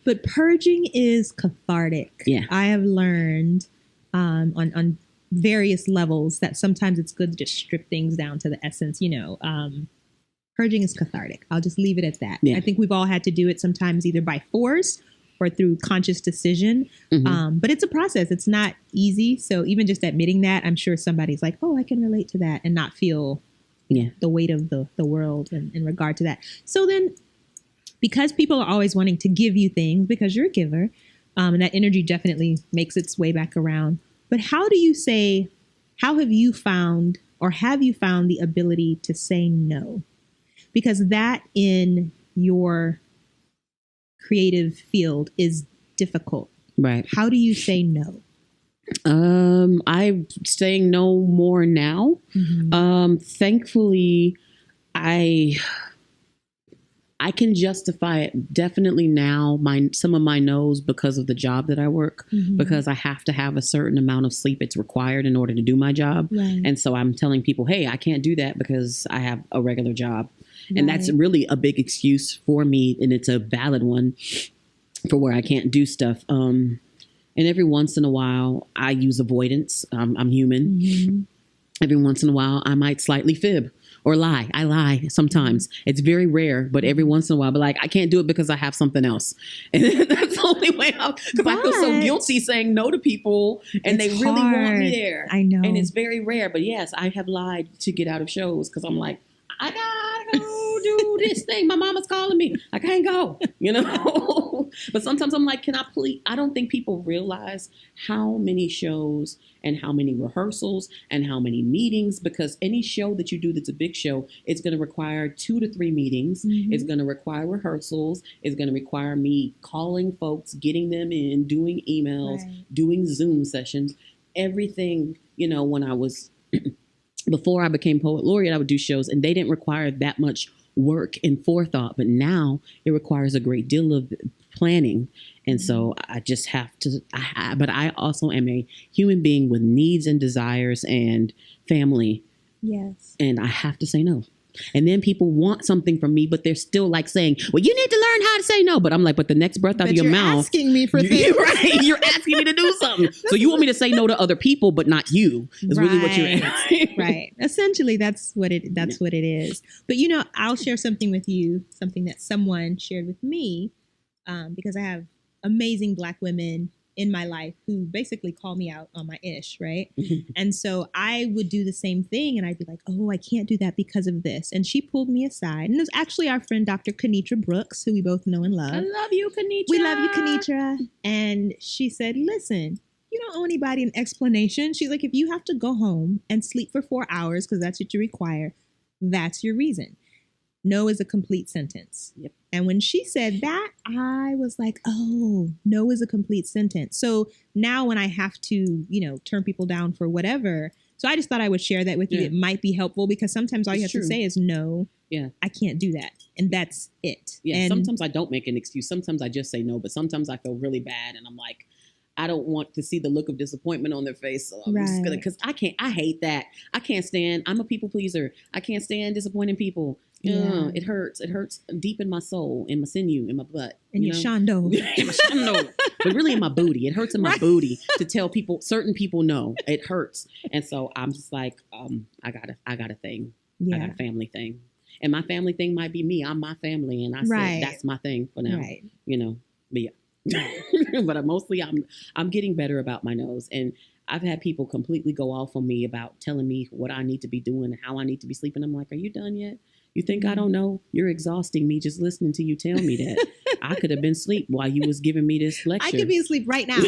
But purging is cathartic. Yeah. I have learned on various levels that sometimes it's good to just strip things down to the essence. Purging is cathartic. I'll just leave it at that. Yeah. I think we've all had to do it sometimes either by force or through conscious decision. But it's a process. It's not easy. So even just admitting that, I'm sure somebody's like, oh, I can relate to that, and not feel the weight of the world in regard to that. So then, because people are always wanting to give you things because you're a giver, and that energy definitely makes its way back around. But how have you found the ability to say no? Because that in your creative field is difficult. Right. How do you say no? I'm saying no more now. Thankfully, I can justify it definitely now, some of my no's because of the job that I work, because I have to have a certain amount of sleep it's required in order to do my job. Right. And so I'm telling people, hey, I can't do that because I have a regular job. And that's really a big excuse for me. And it's a valid one for where I can't do stuff. And every once in a while, I use avoidance. I'm human. Every once in a while, I might slightly fib. Or lie. I lie sometimes. It's very rare, but every once in a while, but like, I can't do it because I have something else. And that's the only way out. Because I feel so guilty saying no to people and they really want me there. I know. And it's very rare. But yes, I have lied to get out of shows because I'm like, I gotta go do this thing. My mama's calling me. I can't go, you know? But sometimes I'm like, can I please? I don't think people realize how many shows and how many rehearsals and how many meetings, because any show that you do that's a big show, it's going to require 2 to 3 meetings. It's going to require rehearsals. It's going to require me calling folks, getting them in, doing emails, doing Zoom sessions, everything, you know, when I was... Before I became poet laureate, I would do shows and they didn't require that much work and forethought. But now it requires a great deal of planning. And so I just have to, but I also am a human being with needs and desires and family. Yes. And I have to say no. And then people want something from me, but they're still like saying, well, you need to learn how to say no. But I'm like, but the next breath out of your mouth. You're asking me for things. Right. You're asking me to do something. So you want me to say no to other people, but not you is really what you're asking. Right. Essentially, that's what it is. But, you know, I'll share something with you, something that someone shared with me, because I have amazing Black women in my life who basically call me out on my ish, right? And so I would do the same thing and I'd be like, oh, I can't do that because of this. And she pulled me aside. And it was actually our friend, Dr. Kenitra Brooks, who we both know and love. I love you, Kenitra. We love you, Kenitra. And she said, listen, you don't owe anybody an explanation. She's like, if you have to go home and sleep for 4 hours because that's what you require, that's your reason. No is a complete sentence. Yep. And when she said that, I was like, oh, no is a complete sentence. So now when I have to, you know, turn people down for whatever. So I just thought I would share that with you. It might be helpful because sometimes all you have to say is no. Yeah. I can't do that. And that's it. Yeah. And sometimes I don't make an excuse. Sometimes I just say no, but sometimes I feel really bad and I'm like, I don't want to see the look of disappointment on their face. So I'm just gonna, because I hate that. I'm a people pleaser. I can't stand disappointing people. Yeah. It hurts. It hurts deep in my soul, in my sinew, in my butt. In your shondo. In my shondo. But really in my booty. It hurts in my booty to tell people, certain people no. It hurts. And so I'm just like, I got a thing. Yeah. I got a family thing. And my family thing might be me. I'm my family. And I said, that's my thing for now. Right. You know, but yeah. But I'm getting better about my nose. And I've had people completely go off on me about telling me what I need to be doing and how I need to be sleeping. I'm like, are you done yet? You think I don't know? You're exhausting me just listening to you tell me that. I could have been asleep while you was giving me this lecture. I could be asleep right now.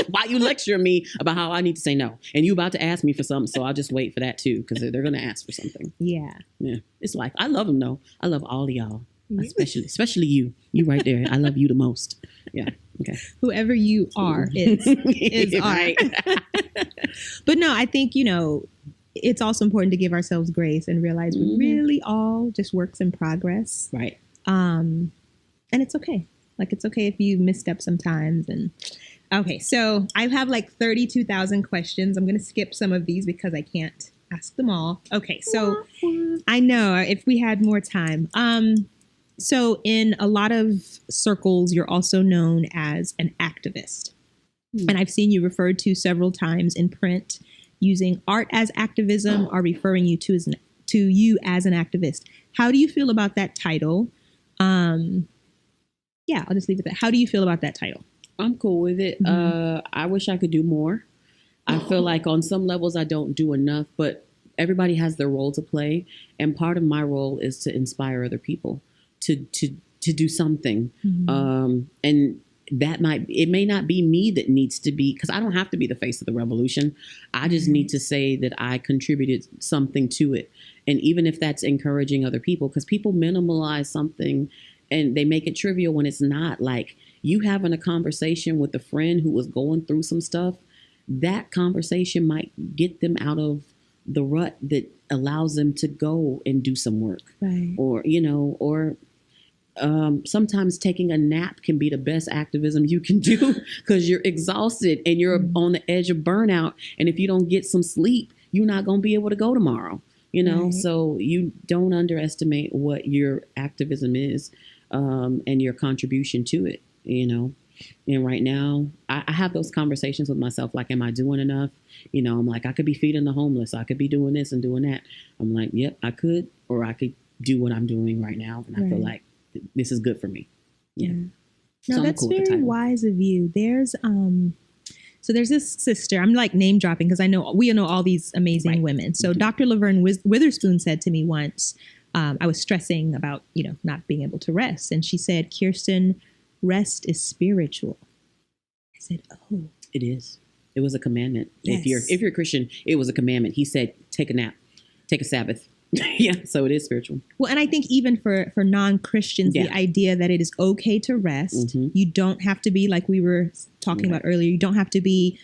While you lecturing me about how I need to say no. And you about to ask me for something, so I'll just wait for that too, because they're going to ask for something. Yeah. Yeah. It's life. I love them though. I love all of y'all. Especially you. You right there. I love you the most. Yeah. Okay. Whoever you are is right. But no, I think, you know, it's also important to give ourselves grace and realize we really all just works in progress. Right. And it's okay. Like, it's okay if you misstep sometimes. And okay, so I have like 32,000 questions. I'm going to skip some of these because I can't ask them all. Okay, so I know if we had more time. So in a lot of circles, you're also known as an activist. And I've seen you referred to several times in print using art as activism or referring you to you as an activist. How do you feel about that title? Yeah, I'll just leave it at that. How do you feel about that title? I'm cool with it. I wish I could do more. I feel like on some levels I don't do enough, but everybody has their role to play. And part of my role is to inspire other people to do something. And it may not be me that needs to be, because I don't have to be the face of the revolution. I just need to say that I contributed something to it. And even if that's encouraging other people, because people minimalize something and they make it trivial when it's not. Like you having a conversation with a friend who was going through some stuff, that conversation might get them out of the rut that allows them to go and do some work. Right. Or sometimes taking a nap can be the best activism you can do because you're exhausted and you're on the edge of burnout. And if you don't get some sleep, you're not going to be able to go tomorrow. Right. So you don't underestimate what your activism is and your contribution to it, And right now, I have those conversations with myself, like, am I doing enough? I'm like, I could be feeding the homeless. I could be doing this and doing that. I'm like, yep, I could, or I could do what I'm doing right now. And I feel like this is good for me. Yeah. No, So that's very wise of you. There's this sister, I'm like name dropping because we know all these amazing women. So Dr. Laverne Witherspoon said to me once, I was stressing about, not being able to rest. And she said, Kirsten, rest is spiritual. I said, oh. It is. It was a commandment. Yes. If you're a Christian, it was a commandment. He said, take a nap, take a Sabbath. Yeah, so it is spiritual. Well, and I think even for non-Christians, the idea that it is okay to rest, you don't have to be, like we were talking about earlier, you don't have to be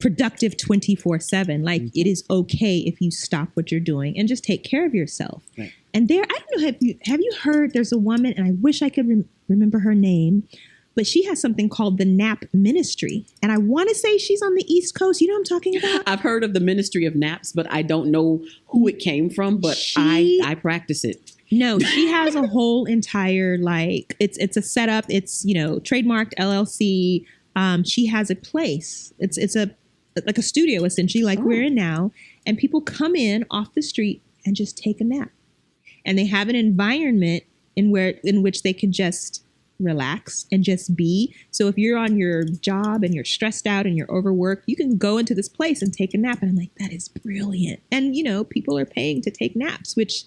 productive 24/7. Like it is okay if you stop what you're doing and just take care of yourself. Right. And I don't know, have you heard, there's a woman, and I wish I could remember her name, but she has something called the Nap Ministry. And I want to say she's on the East Coast. You know what I'm talking about? I've heard of the Ministry of Naps, but I don't know who it came from, but I practice it. No, she has a whole entire, it's a setup. It's, trademarked LLC. She has a place. It's like a studio, essentially, like we're in now. And people come in off the street and just take a nap. And they have an environment in which they can just relax and just be. So if you're on your job and you're stressed out and you're overworked, you can go into this place and take a nap. And I'm like, that is brilliant. And, people are paying to take naps, which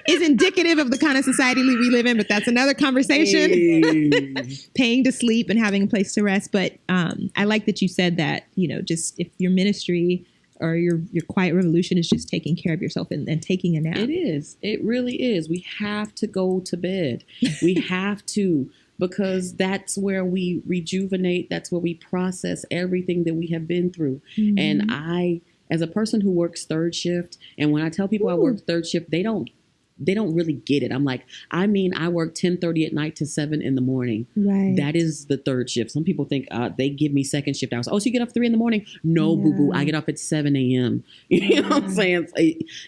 is indicative of the kind of society we live in. But that's another conversation. Hey. Paying to sleep and having a place to rest. But I like that you said that, just if your ministry or your quiet revolution is just taking care of yourself and taking a nap. It is. It really is. We have to go to bed. We have to, because that's where we rejuvenate. That's where we process everything that we have been through. Mm-hmm. And I, as a person who works third shift, and when I tell people I work third shift, they don't really get it. I'm like, I work 10:30 at night to 7 in the morning. Right. That is the third shift. Some people think they give me second shift hours. Oh, so you get up 3 in the morning? No, boo-boo. I get up at 7 a.m. You know what I'm saying?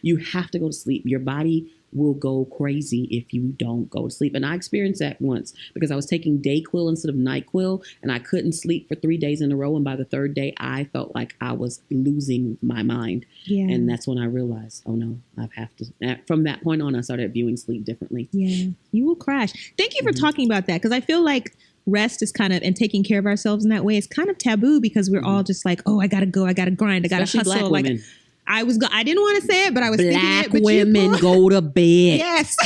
You have to go to sleep. Your body will go crazy if you don't go to sleep. And I experienced that once because I was taking Dayquil instead of NyQuil, and I couldn't sleep for 3 days in a row. And by the third day, I felt like I was losing my mind. Yeah. And that's when I realized, oh no, I have to. From that point on, I started viewing sleep differently. Yeah, you will crash. Thank you for talking about that, because I feel like rest is kind of, and taking care of ourselves in that way is kind of taboo, because we're all just like, oh, I gotta go, I gotta grind, I gotta hustle. Black women. Like, I didn't want to say it, but I was thinking it. Black women go to bed. Yes.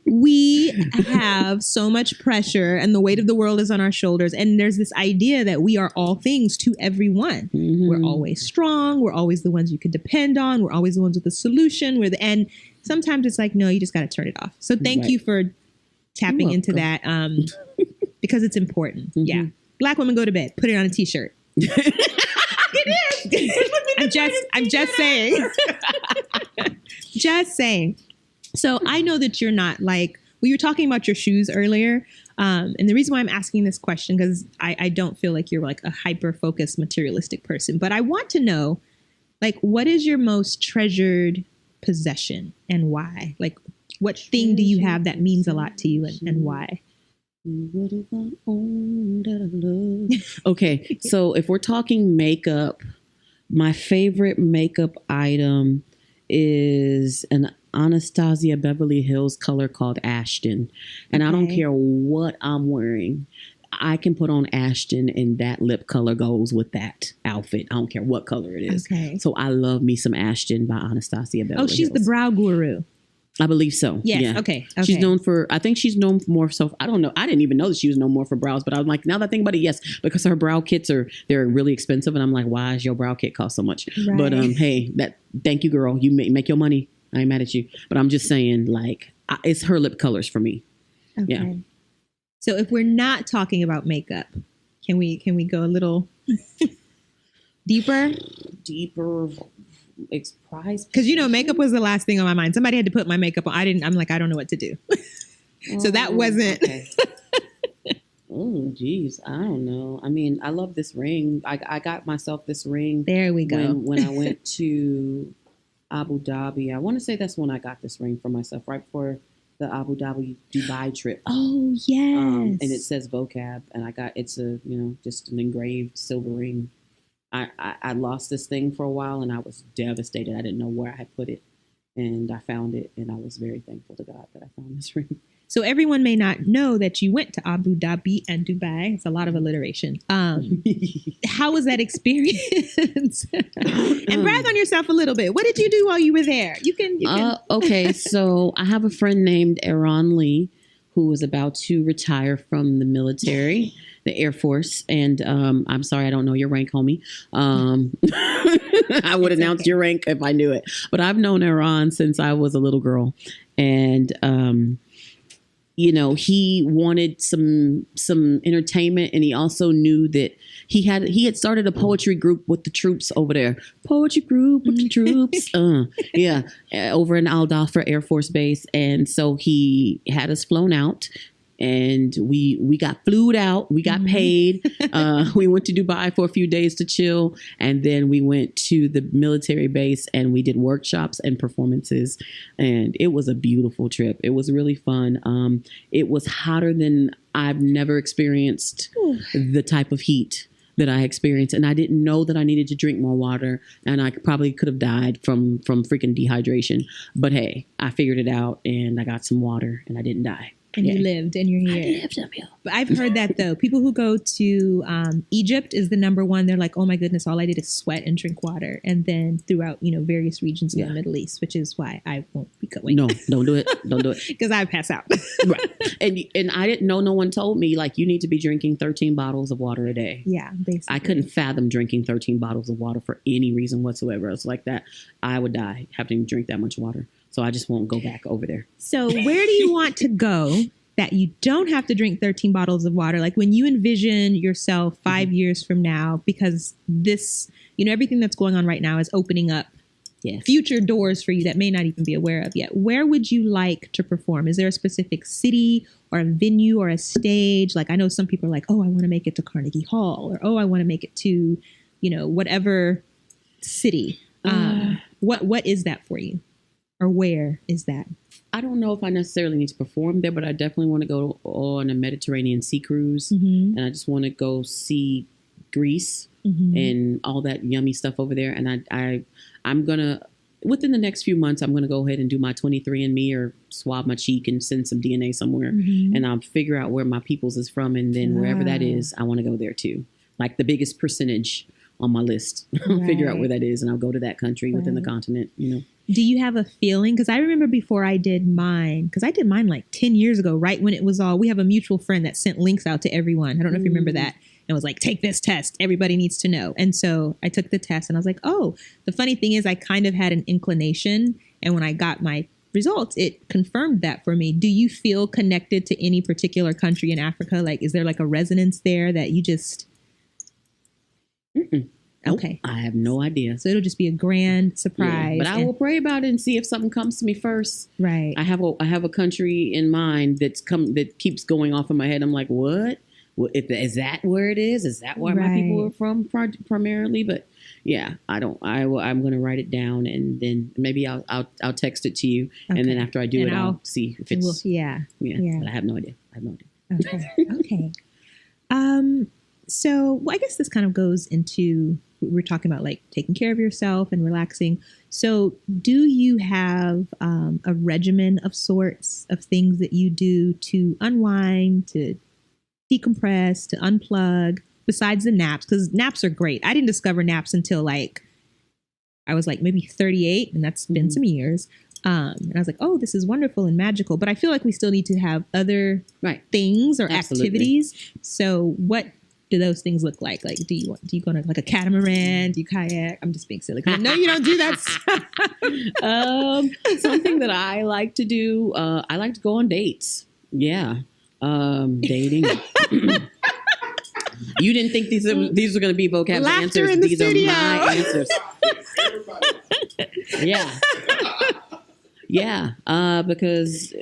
We have so much pressure, and the weight of the world is on our shoulders. And there's this idea that we are all things to everyone. Mm-hmm. We're always strong. We're always the ones you can depend on. We're always the ones with the solution. And sometimes it's like, no, you just got to turn it off. So thank you for tapping into that, because it's important. Mm-hmm. Yeah. Black women go to bed. Put it on a t-shirt. It is. I'm just saying. Just saying. So I know that you're not like, we were talking about your shoes earlier. And the reason why I'm asking this question, because I don't feel like you're like a hyper-focused materialistic person, but I want to know, like, what is your most treasured possession and why? Like, what thing do you have that means a lot to you, and why? Okay, so if we're talking makeup, my favorite makeup item is an Anastasia Beverly Hills color called Ashton. And I don't care what I'm wearing. I can put on Ashton and that lip color goes with that outfit. I don't care what color it is. Okay. So I love me some Ashton by Anastasia Beverly Hills. Oh, she's the brow guru. I believe so. Yes. Yeah. Okay. She's known for, I think she's known for more so, I don't know. I didn't even know that she was known more for brows, but I'm like, now that I think about it, yes, because her brow kits they're really expensive. And I'm like, why is your brow kit cost so much? Right. But hey, thank you, girl. You make your money. I ain't mad at you. But I'm just saying, like, it's her lip colors for me. Okay. Yeah. So if we're not talking about makeup, can we go a little deeper? Deeper. prize. Because, makeup was the last thing on my mind. Somebody had to put my makeup on. I'm like, I don't know what to do. So that wasn't. Okay. Oh, geez. I don't know. I mean, I love this ring. I got myself this ring. There we go. When I went to Abu Dhabi. I want to say that's when I got this ring for myself, right before the Abu Dhabi Dubai trip. Oh, yes. And it says Vocab. And it's a, just an engraved silver ring. I lost this thing for a while and I was devastated. I didn't know where I had put it. And I found it. And I was very thankful to God that I found this ring. So everyone may not know that you went to Abu Dhabi and Dubai. It's a lot of alliteration. How was that experience? And brag on yourself a little bit. What did you do while you were there? You can. Okay, so I have a friend named Aaron Lee who was about to retire from the military, the Air Force. And I'm sorry, I don't know your rank, homie. I would announce your rank if I knew it. But I've known Aaron since I was a little girl. And he wanted some entertainment, and he also knew that he had started a poetry group with the troops over there. Poetry group with the troops. Over in Al Dhafra Air Force Base. And so he had us flown out. And we got flued out. We got paid. We went to Dubai for a few days to chill. And then we went to the military base and we did workshops and performances. And it was a beautiful trip. It was really fun. It was hotter than I've never experienced the type of heat that I experienced. And I didn't know that I needed to drink more water. And I probably could have died from freaking dehydration. But hey, I figured it out and I got some water and I didn't die. And you lived and you're here. I lived, I'm here. But I've heard that though. People who go to Egypt is the number one. They're like, oh my goodness, all I did is sweat and drink water. And then throughout, various regions in the Middle East, which is why I won't be going. No, don't do it. Don't do it. Because I pass out. Right. And I didn't know, no one told me, like, you need to be drinking 13 bottles of water a day. Yeah, basically. I couldn't fathom drinking 13 bottles of water for any reason whatsoever. It's like that. I would die having to drink that much water. So I just won't go back over there. So where do you want to go that you don't have to drink 13 bottles of water? Like when you envision yourself 5 years from now, because this, everything that's going on right now is opening up future doors for you that may not even be aware of yet. Where would you like to perform? Is there a specific city or a venue or a stage? Like I know some people are like, oh, I want to make it to Carnegie Hall, or, oh, I want to make it to, whatever city. What is that for you? Or where is that? I don't know if I necessarily need to perform there, but I definitely want to go on a Mediterranean sea cruise. And I just want to go see Greece and all that yummy stuff over there. And I'm going to, within the next few months, I'm going to go ahead and do my 23andMe or swab my cheek and send some DNA somewhere. And I'll figure out where my people's is from. And then wherever that is, I want to go there too. Like the biggest percentage on my list. I'll figure out where that is and I'll go to that country within the continent, Do you have a feeling? Because I remember before I did mine, because I did mine like 10 years ago, right when it was all, we have a mutual friend that sent links out to everyone. I don't know if you remember that. And was like, take this test. Everybody needs to know. And so I took the test and I was like, oh, the funny thing is I kind of had an inclination. And when I got my results, it confirmed that for me. Do you feel connected to any particular country in Africa? Like, is there like a resonance there that you just... Okay. I have no idea. So it'll just be a grand surprise. But I will pray about it and see if something comes to me first. Right. I have a country in mind that keeps going off in my head. I'm like, what? Is that where it is? Is that where my people are from primarily? But yeah, I'm going to write it down and then maybe I'll text it to you. Okay. And then after I do I'll see if it's. But I have no idea. Okay. So I guess this kind of goes into, we're talking about like taking care of yourself and relaxing. So do you have a regimen of sorts of things that you do to unwind, to decompress, to unplug, besides the naps? Because naps are great. I didn't discover naps until like, I was like maybe 38, and that's been some years. And I was like, oh, this is wonderful and magical. But I feel like we still need to have other things or activities. So what do those things look like? Like, do you go on like a catamaran? Do you kayak? I'm just being silly. No, you don't do that stuff. Something that I like to do, I like to go on dates. Yeah. Dating. You didn't think these were going to be vocab answers. In the these studio. are my answers. Yeah. Yeah. Because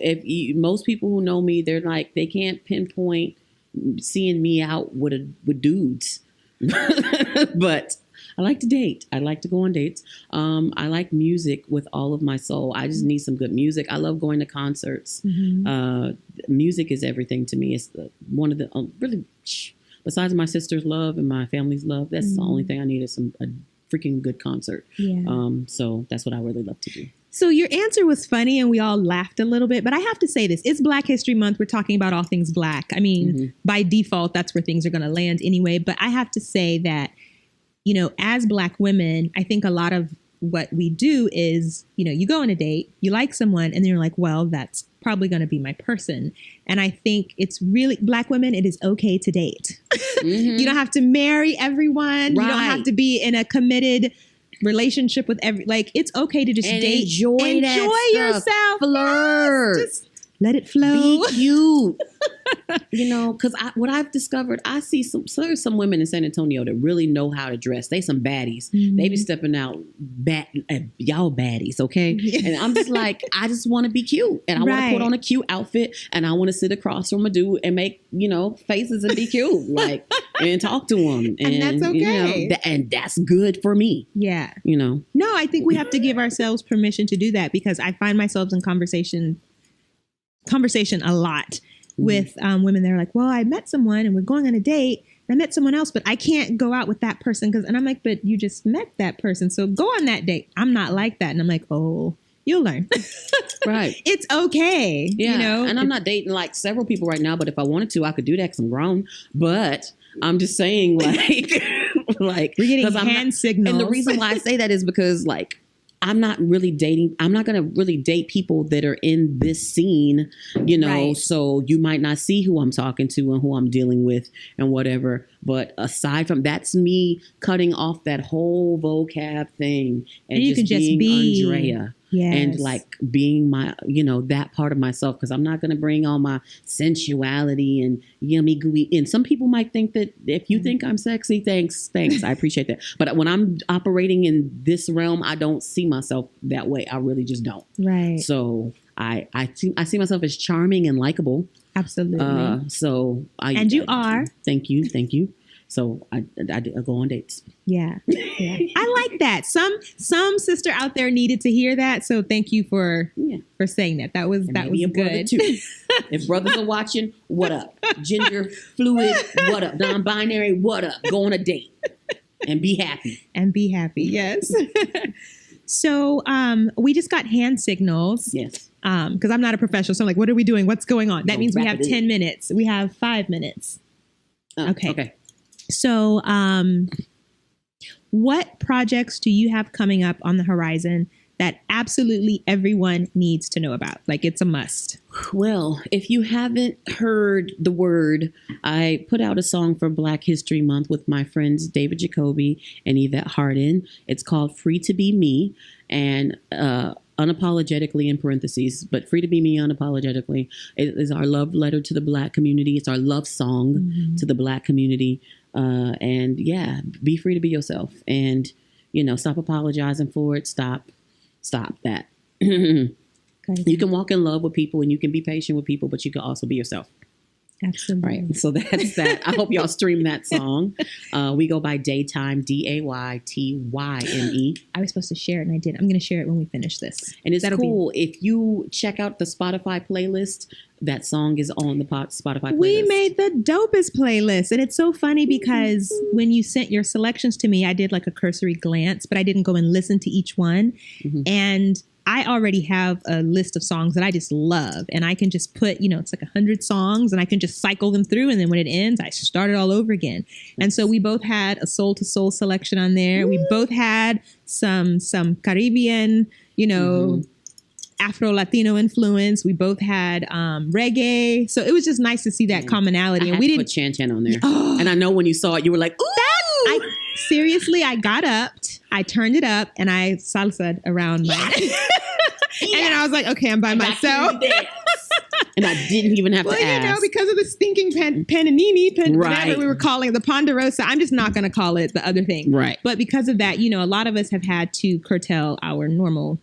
most people who know me, they're like, they can't pinpoint seeing me out with dudes. But I like to date. I like to go on dates. I like music with all of my soul. I just need some good music. I love going to concerts. Music is everything to me. It's one of the really, besides my sister's love and my family's love, that's the only thing I need is a freaking good concert. Yeah. So that's what I really love to do. So your answer was funny and we all laughed a little bit, but I have to say this. It's Black History Month. We're talking about all things Black. I mean, by default, that's where things are going to land anyway. But I have to say that, you know, as Black women, I think a lot of what we do is, you know, you go on a date, you like someone, and then you're like, well, that's probably going to be my person. And I think it's really, Black women, it is okay to date. You don't have to marry everyone. Right. You don't have to be in a committed relationship with it's okay to just date. Enjoy yourself. Flirt. Just let it flow. Be cute. You know, because what I've discovered, I see there's some women in San Antonio that really know how to dress. They some baddies. They be stepping out, y'all baddies, okay? And I'm just like, I just want to be cute. And I want to put on a cute outfit. And I want to sit across from a dude and make, you know, faces and be cute. Like, and talk to them. And that's okay. You know, and that's good for me. Yeah. You know? No, I think we have to give ourselves permission to do that because I find myself in conversation a lot with women that are like, well, I met someone and we're going on a date. And I met someone else, but I can't go out with that person. And I'm like, but you just met that person. So go on that date. I'm not like that. And I'm like, oh, you'll learn. Right. It's okay. Yeah. You know? And I'm not dating like several people right now, but if I wanted to, I could do that because I'm grown. But I'm just saying like, we're getting hand signals. And the reason why I say that is because like, I'm not going to really date people that are in this scene, you know, right. So you might not see who I'm talking to and who I'm dealing with and whatever. But aside from that's me cutting off that whole vocab thing and you just being Andrea. Yes. And like being my, you know, that part of myself, because I'm not going to bring all my sensuality and yummy gooey in. Some people might think that if you think I'm sexy, thanks. I appreciate that. But when I'm operating in this realm, I don't see myself that way. I really just don't. Right. So I see myself as charming and likable. Absolutely. And you are. Thank you. So I go on dates. Yeah. I like that. Some sister out there needed to hear that. So thank you for saying that. That was good. Too. If brothers are watching, what up? Gender fluid, what up? Non-binary, what up? Go on a date and be happy. Yes. So we just got hand signals. Yes. Because I'm not a professional. So I'm like, what are we doing? What's going on? That means we have 10 minutes. We have 5 minutes. Okay. So, what projects do you have coming up on the horizon that absolutely everyone needs to know about? Like it's a must. Well, if you haven't heard the word, I put out a song for Black History Month with my friends David Jacoby and Yvette Hardin. It's called Free to Be Me and unapologetically in parentheses, but Free to Be Me unapologetically. It is our love letter to the Black community. It's our love song to the Black community. And yeah, be free to be yourself and, you know, stop apologizing for it. Stop that. You can walk in love with people and you can be patient with people, but you can also be yourself. Absolutely. Right. So that's that. I hope y'all stream that song. We go by Daytime, Daytyme. I was supposed to share it and I didn't. I'm going to share it when we finish this. And it's cool. If you check out the Spotify playlist, that song is on the Spotify playlist. We made the dopest playlist. And it's so funny because when you sent your selections to me, I did like a cursory glance, but I didn't go and listen to each one. And I already have a list of songs that I just love. And I can just put, you know, it's like 100 songs and I can just cycle them through. And then when it ends, I start it all over again. And so we both had a soul to soul selection on there. We both had some Caribbean, you know, Afro-Latino influence. We both had reggae. So it was just nice to see that commonality. And we didn't put Chan Chan on there. And I know when you saw it, you were like, ooh! Seriously, I got up, I turned it up, and I salsa'd around my... And then I was like, okay, I'm by myself. And I didn't even have to ask. Because of the stinking panini, Right. whatever we were calling it, the ponderosa, I'm just not going to call it the other thing. Right. But because of that, a lot of us have had to curtail our normal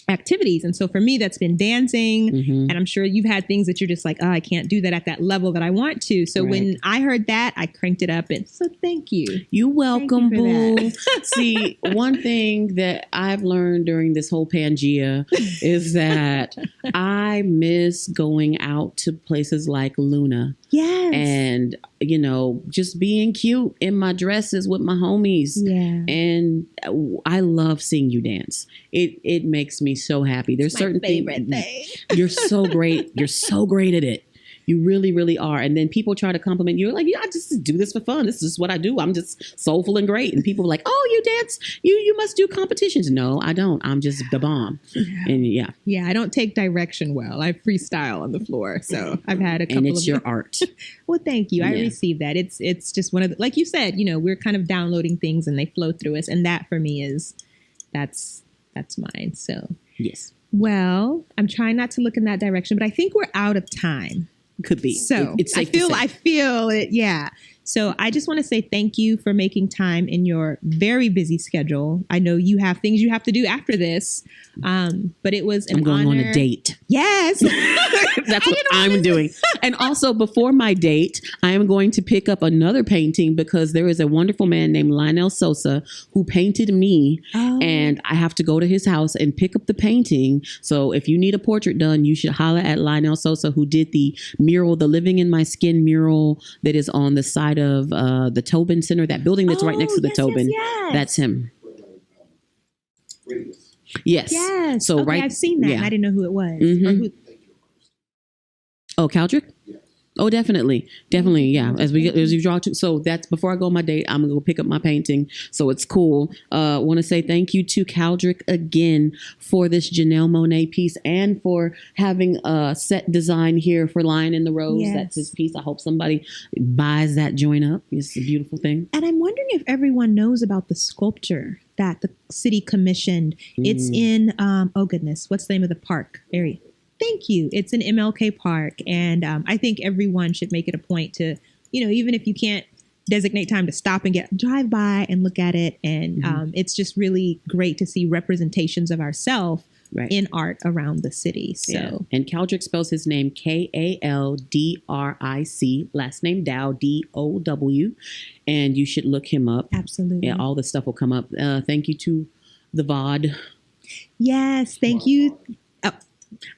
activities. And so for me, that's been dancing. And I'm sure you've had things that you're just like, oh, I can't do that at that level that I want to. So when I heard that, I cranked it up. And so thank you. You're welcome, you boo. See, one thing that I've learned during this whole Pangea is that I miss going out to places like Luna. Yes. And, just being cute in my dresses with my homies. Yeah. And I love seeing you dance. It makes me so happy. There's certain favorite things. thing. You're so great. You're so great at it. You really, really are. And then people try to compliment you. You're like, I just do this for fun. This is what I do. I'm just soulful and great. And people are like, oh, you dance. You must do competitions. No, I don't. I'm just the bomb. And yeah. Yeah, I don't take direction well. I freestyle on the floor. So I've had a couple of... And it's your art. Well, thank you. I Yeah. received that. It's just one of the... Like you said, we're kind of downloading things and they flow through us. And that for me is... That's mine. So... Yes. Well, I'm trying not to look in that direction, but I think we're out of time. Could be. So It's safe to say. I feel it. Yeah. So I just want to say thank you for making time in your very busy schedule. I know you have things you have to do after this, but it was an I'm going honor. on a date. Yes. That's what I'm doing. And also before my date, I am going to pick up another painting because there is a wonderful man named Lionel Sosa who painted me. Oh. And I have to go to his house and pick up the painting. So if you need a portrait done, you should holler at Lionel Sosa, who did the mural, the Living in My Skin mural that is on the side of the Tobin Center, that building that's right next to the yes, Tobin. yes. That's him. Yes. Yes. So okay, right. I've seen that. yeah. And I didn't know who it was. Mhm. Or who, Oh, Caldrick? Oh, definitely. Definitely. Yeah. As you draw to, so that's before I go on my date, I'm going to go pick up my painting. So it's cool. Want to say thank you to Caldrick again for this Janelle Monáe piece and for having a set design here for Lion in the Rose. Yes. That's his piece. I hope somebody buys that joint up. It's a beautiful thing. And I'm wondering if everyone knows about the sculpture that the city commissioned. It's in, oh goodness, what's the name of the park area? Thank you. It's in MLK Park. And I think everyone should make it a point to, even if you can't designate time to stop and drive by and look at it. And it's just really great to see representations of ourselves in art around the city. So, Yeah. And Caldrick spells his name Kaldric, last name Dow, Dow. And you should look him up. absolutely. Yeah, all the stuff will come up. Thank you to the VOD. Yes. Thank you. Oh,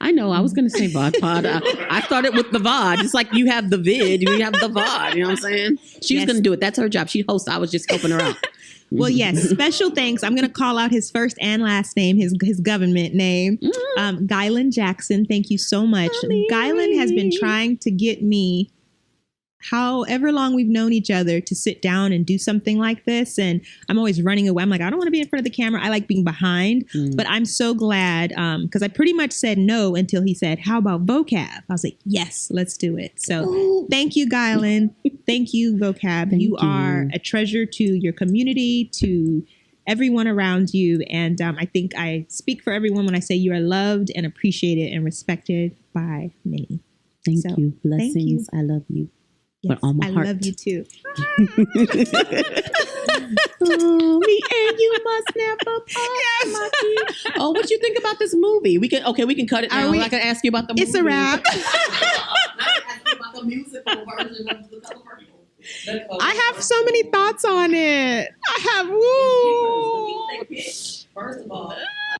I know. I was going to say VOD pod. I started with the VOD. It's like you have the vid, you have the VOD. You know what I'm saying? She's Yes. going to do it. That's her job. She hosts. I was just helping her out. well, yes. Special thanks. I'm going to call out his first and last name, his government name, Gylan Jackson. Thank you so much. Gylan has been trying to get me, however long we've known each other, to sit down and do something like this. And I'm always running away. I'm like, I don't want to be in front of the camera. I like being behind. But I'm so glad because I pretty much said no until he said, how about Vocab? I was like, yes, let's do it. So thank you, Gylan. Thank you, Vocab. Thank you you. are a treasure to your community, to everyone around you. And I think I speak for everyone when I say you are loved and appreciated and respected by many. Thank So, you. thank you. Blessings. I love you. Yes, But on my I heart. love you too. Me and you must never part. My dear. Oh, what you think about this movie? We can cut it Are now. we- I can ask you about the movie. It's a wrap. about the musical version of the color. I have so many thoughts on it. I have, woo. First of all,